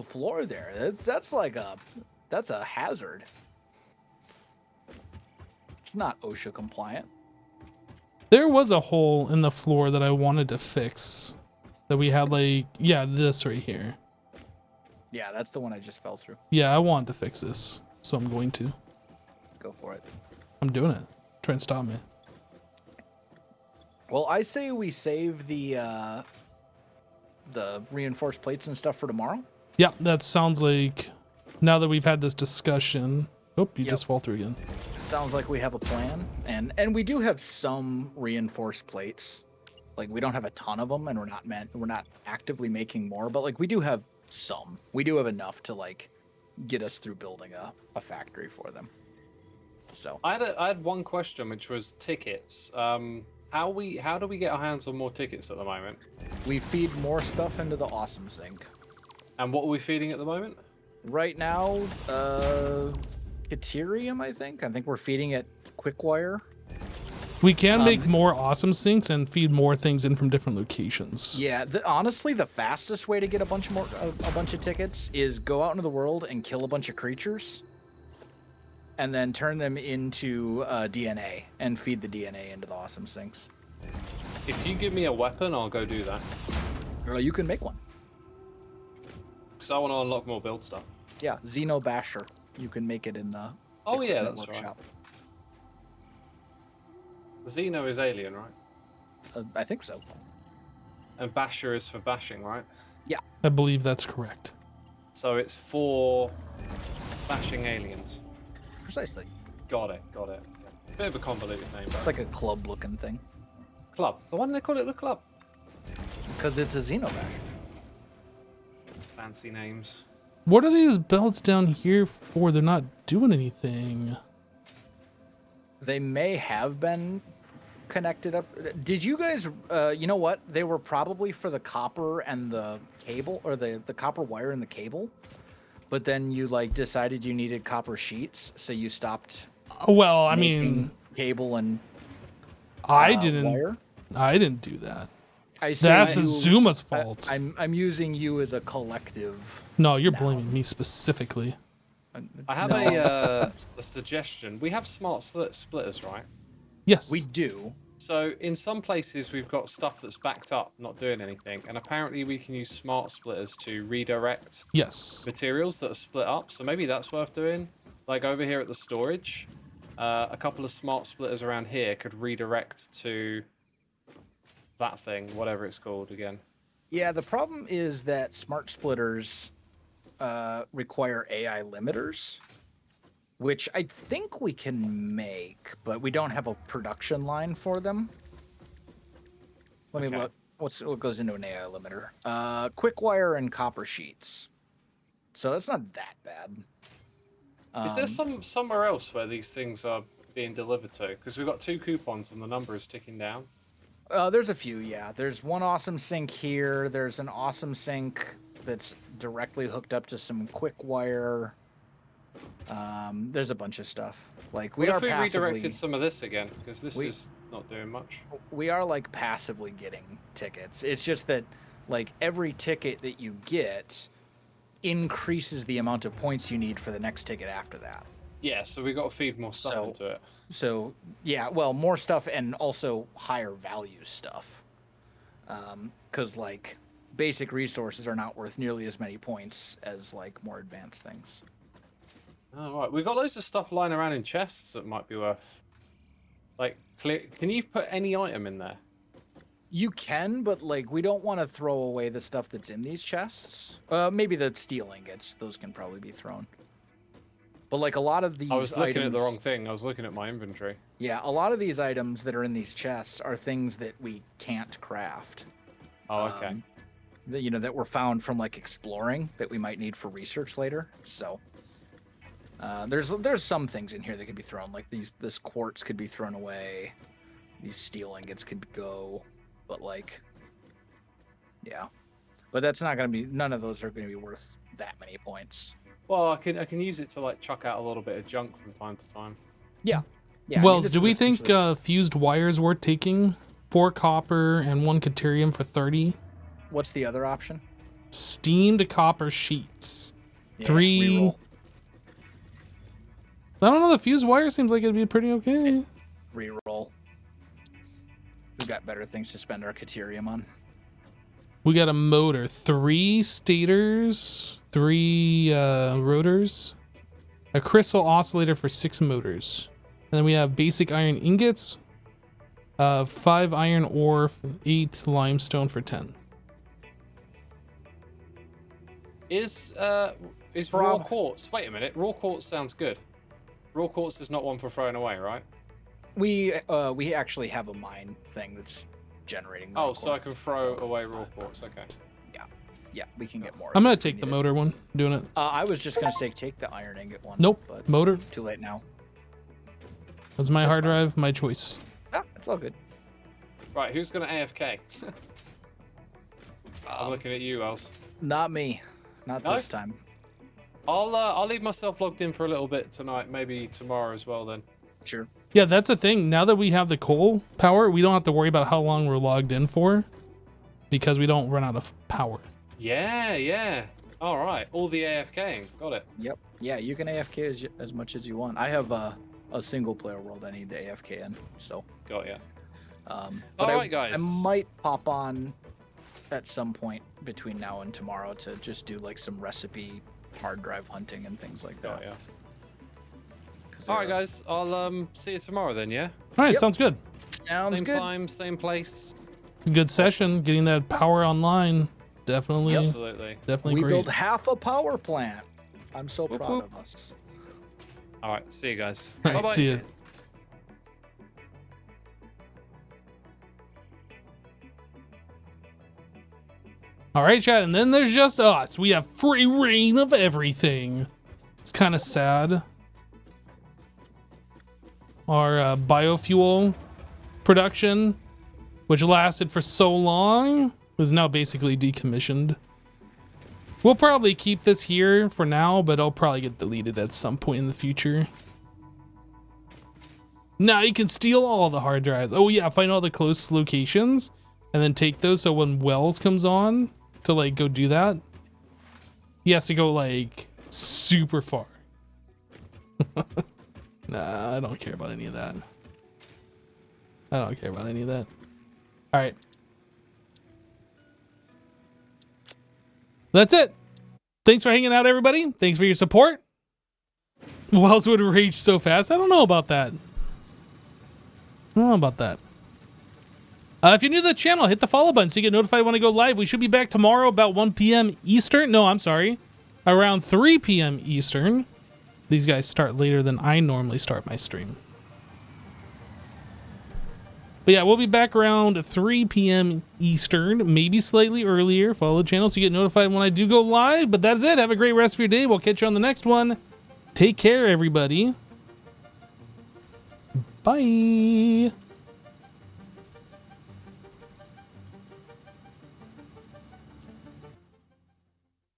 floor there? That's a hazard. It's not OSHA compliant. There was a hole in the floor that I wanted to fix. That we had like, yeah, this right here. Yeah, that's the one I just fell through. Yeah, I wanted to fix this, so I'm going to. Go for it. I'm doing it. Try and stop me. Well, I say we save the reinforced plates and stuff for tomorrow. Yeah, that sounds like, now that we've had this discussion. Oh, you Yep. just fall through again. Sounds like we have a plan, and we do have some reinforced plates. Like we don't have a ton of them, and we're not actively making more, but like we do have some. We do have enough to like get us through building a factory for them. So I had one question, which was tickets. How do we get our hands on more tickets at the moment? we feed more stuff into the awesome sink. And what are we feeding at the moment? Right now, Caterium, I think. I think we're feeding it Quickwire. We can make more awesome sinks and feed more things in from different locations. Yeah, honestly, the fastest way to get a bunch of tickets is go out into the world and kill a bunch of creatures, and then turn them into DNA and feed the DNA into the awesome sinks. If you give me a weapon, I'll go do that. Or you can make one. Because I want to unlock more build stuff. Yeah, Xeno Basher. You can make it in the Oh yeah, equipment that's workshop. right. Xeno is alien, right? I think so. And Basher is for bashing, right? Yeah. I believe that's correct. So it's for bashing aliens. Precisely. Got it. Yeah. Bit of a convoluted name. It's like a club-looking thing. Club. Why do they call it the club? Because it's a Xeno Basher. Fancy names. What are these belts down here for? They're not doing anything. They may have been connected up. Did you guys, you know what? They were probably for the copper and the cable, or the copper wire and the cable. But then you like decided you needed copper sheets, so you stopped. Well, I making mean, cable and I didn't. wire. I didn't do that. I say That's you- Azuma's fault. I'm using you as a collective. No, you're blaming me specifically. I have No. a suggestion. We have smart splitters, right? Yes. We do. So in some places we've got stuff that's backed up, not doing anything, and apparently we can use smart splitters to redirect Yes. materials that are split up. So maybe that's worth doing. Like over here at the storage, a couple of smart splitters around here could redirect to that thing, whatever it's called again. Yeah, the problem is that smart splitters require AI limiters, which I think we can make, but we don't have a production line for them. Let me Okay. look. What goes into an AI limiter? Quick wire and copper sheets. So that's not that bad. Is there somewhere else where these things are being delivered to? Because we've got 2 coupons and the number is ticking down. There's a few, yeah. There's one awesome sink here. There's an awesome sink that's directly hooked up to some quick wire. There's a bunch of stuff. Like What if we redirected some of this again? Because this is not doing much. We are like passively getting tickets. It's just that like every ticket that you get increases the amount of points you need for the next ticket after that. Yeah, so we got to feed more stuff into it. So yeah, well, more stuff and also higher value stuff. Because like basic resources are not worth nearly as many points as like more advanced things. Oh, right. We've got loads of stuff lying around in chests that might be worth. Like, can you put any item in there? You can, but like we don't want to throw away the stuff that's in these chests. Maybe the steel ingots; those can probably be thrown. But like a lot of these I was looking items, at the wrong thing. I was looking at my inventory. Yeah, a lot of these items that are in these chests are things that we can't craft. Oh, okay. That that were found from like exploring that we might need for research later. So there's some things in here that could be thrown. Like this quartz could be thrown away. These steel ingots could go. But like, yeah, but that's not gonna be. None of those are gonna be worth that many points. Well, I can use it to like chuck out a little bit of junk from time to time. Yeah. Yeah. Wells, do we think fused wires worth taking? 4 copper and 1 caterium for 30. What's the other option? Steamed copper sheets. Yeah, 3. reroll. I don't know. The fused wire seems like it'd be pretty okay. Reroll. We've got better things to spend our caterium on. We got a motor, 3 stators, 3 rotors, a crystal oscillator for 6 motors, and then we have basic iron ingots, 5 iron ore, 8 limestone for 10. Is raw quartz? Wait a minute. Raw quartz sounds good. Raw quartz is not one for throwing away, right? We actually have a mine thing that's generating. Oh, so I can throw away raw quartz. Okay. Yeah. Yeah, we can get more. I'm gonna if we take the need it. motor one. Doing it. I was just gonna say take the iron ingot one. Nope. But Motor. too late now. That's my That's hard fine. drive. My choice. Ah, it's all good. Right, who's gonna AFK? I'm looking at you, Els. Not me. Not No? this time. I'll leave myself logged in for a little bit tonight, maybe tomorrow as well. Then. Sure. Yeah, that's the thing. Now that we have the coal power, we don't have to worry about how long we're logged in for, because we don't run out of power. Yeah, yeah. All right, all the AFKing. Got it. Yep. Yeah, you can AFK as much as you want. I have a single player world I need to AFK in, so. Got ya. But All right, guys. I might pop on at some point between now and tomorrow to just do like some recipe hard drive hunting and things like that. Got ya. 'Cause All right, they're, guys. I'll see you tomorrow then. Yeah. All right, Yep. sounds good. Sounds Same good. time, same place. Good session. Getting that power online. Definitely. Absolutely. Definitely We great. built half a power plant. I'm so Whoop, proud whoop. of us. All right. See you guys. All right, Bye-bye. see ya. All right, chat, and then there's just us. We have free reign of everything. It's kind of sad. Our biofuel production, which lasted for so long, is now basically decommissioned. We'll probably keep this here for now, but it'll probably get deleted at some point in the future. Now you can steal all the hard drives. Oh yeah, find all the close locations and then take those, so when Wells comes on to like go do that, he has to go like super far. Nah, I don't care about any of that. I don't care about any of that. All right. That's it. Thanks for hanging out, everybody. Thanks for your support. Wells would rage so fast. I don't know about that. I don't know about that. If you're new to the channel, hit the follow button so you get notified when I go live. We should be back tomorrow about 1 p.m. Eastern. No, I'm sorry. Around 3 p.m. Eastern. These guys start later than I normally start my stream. But yeah, we'll be back around 3 p.m. Eastern, maybe slightly earlier. Follow the channel so you get notified when I do go live. But that's it. Have a great rest of your day. We'll catch you on the next one. Take care, everybody. Bye.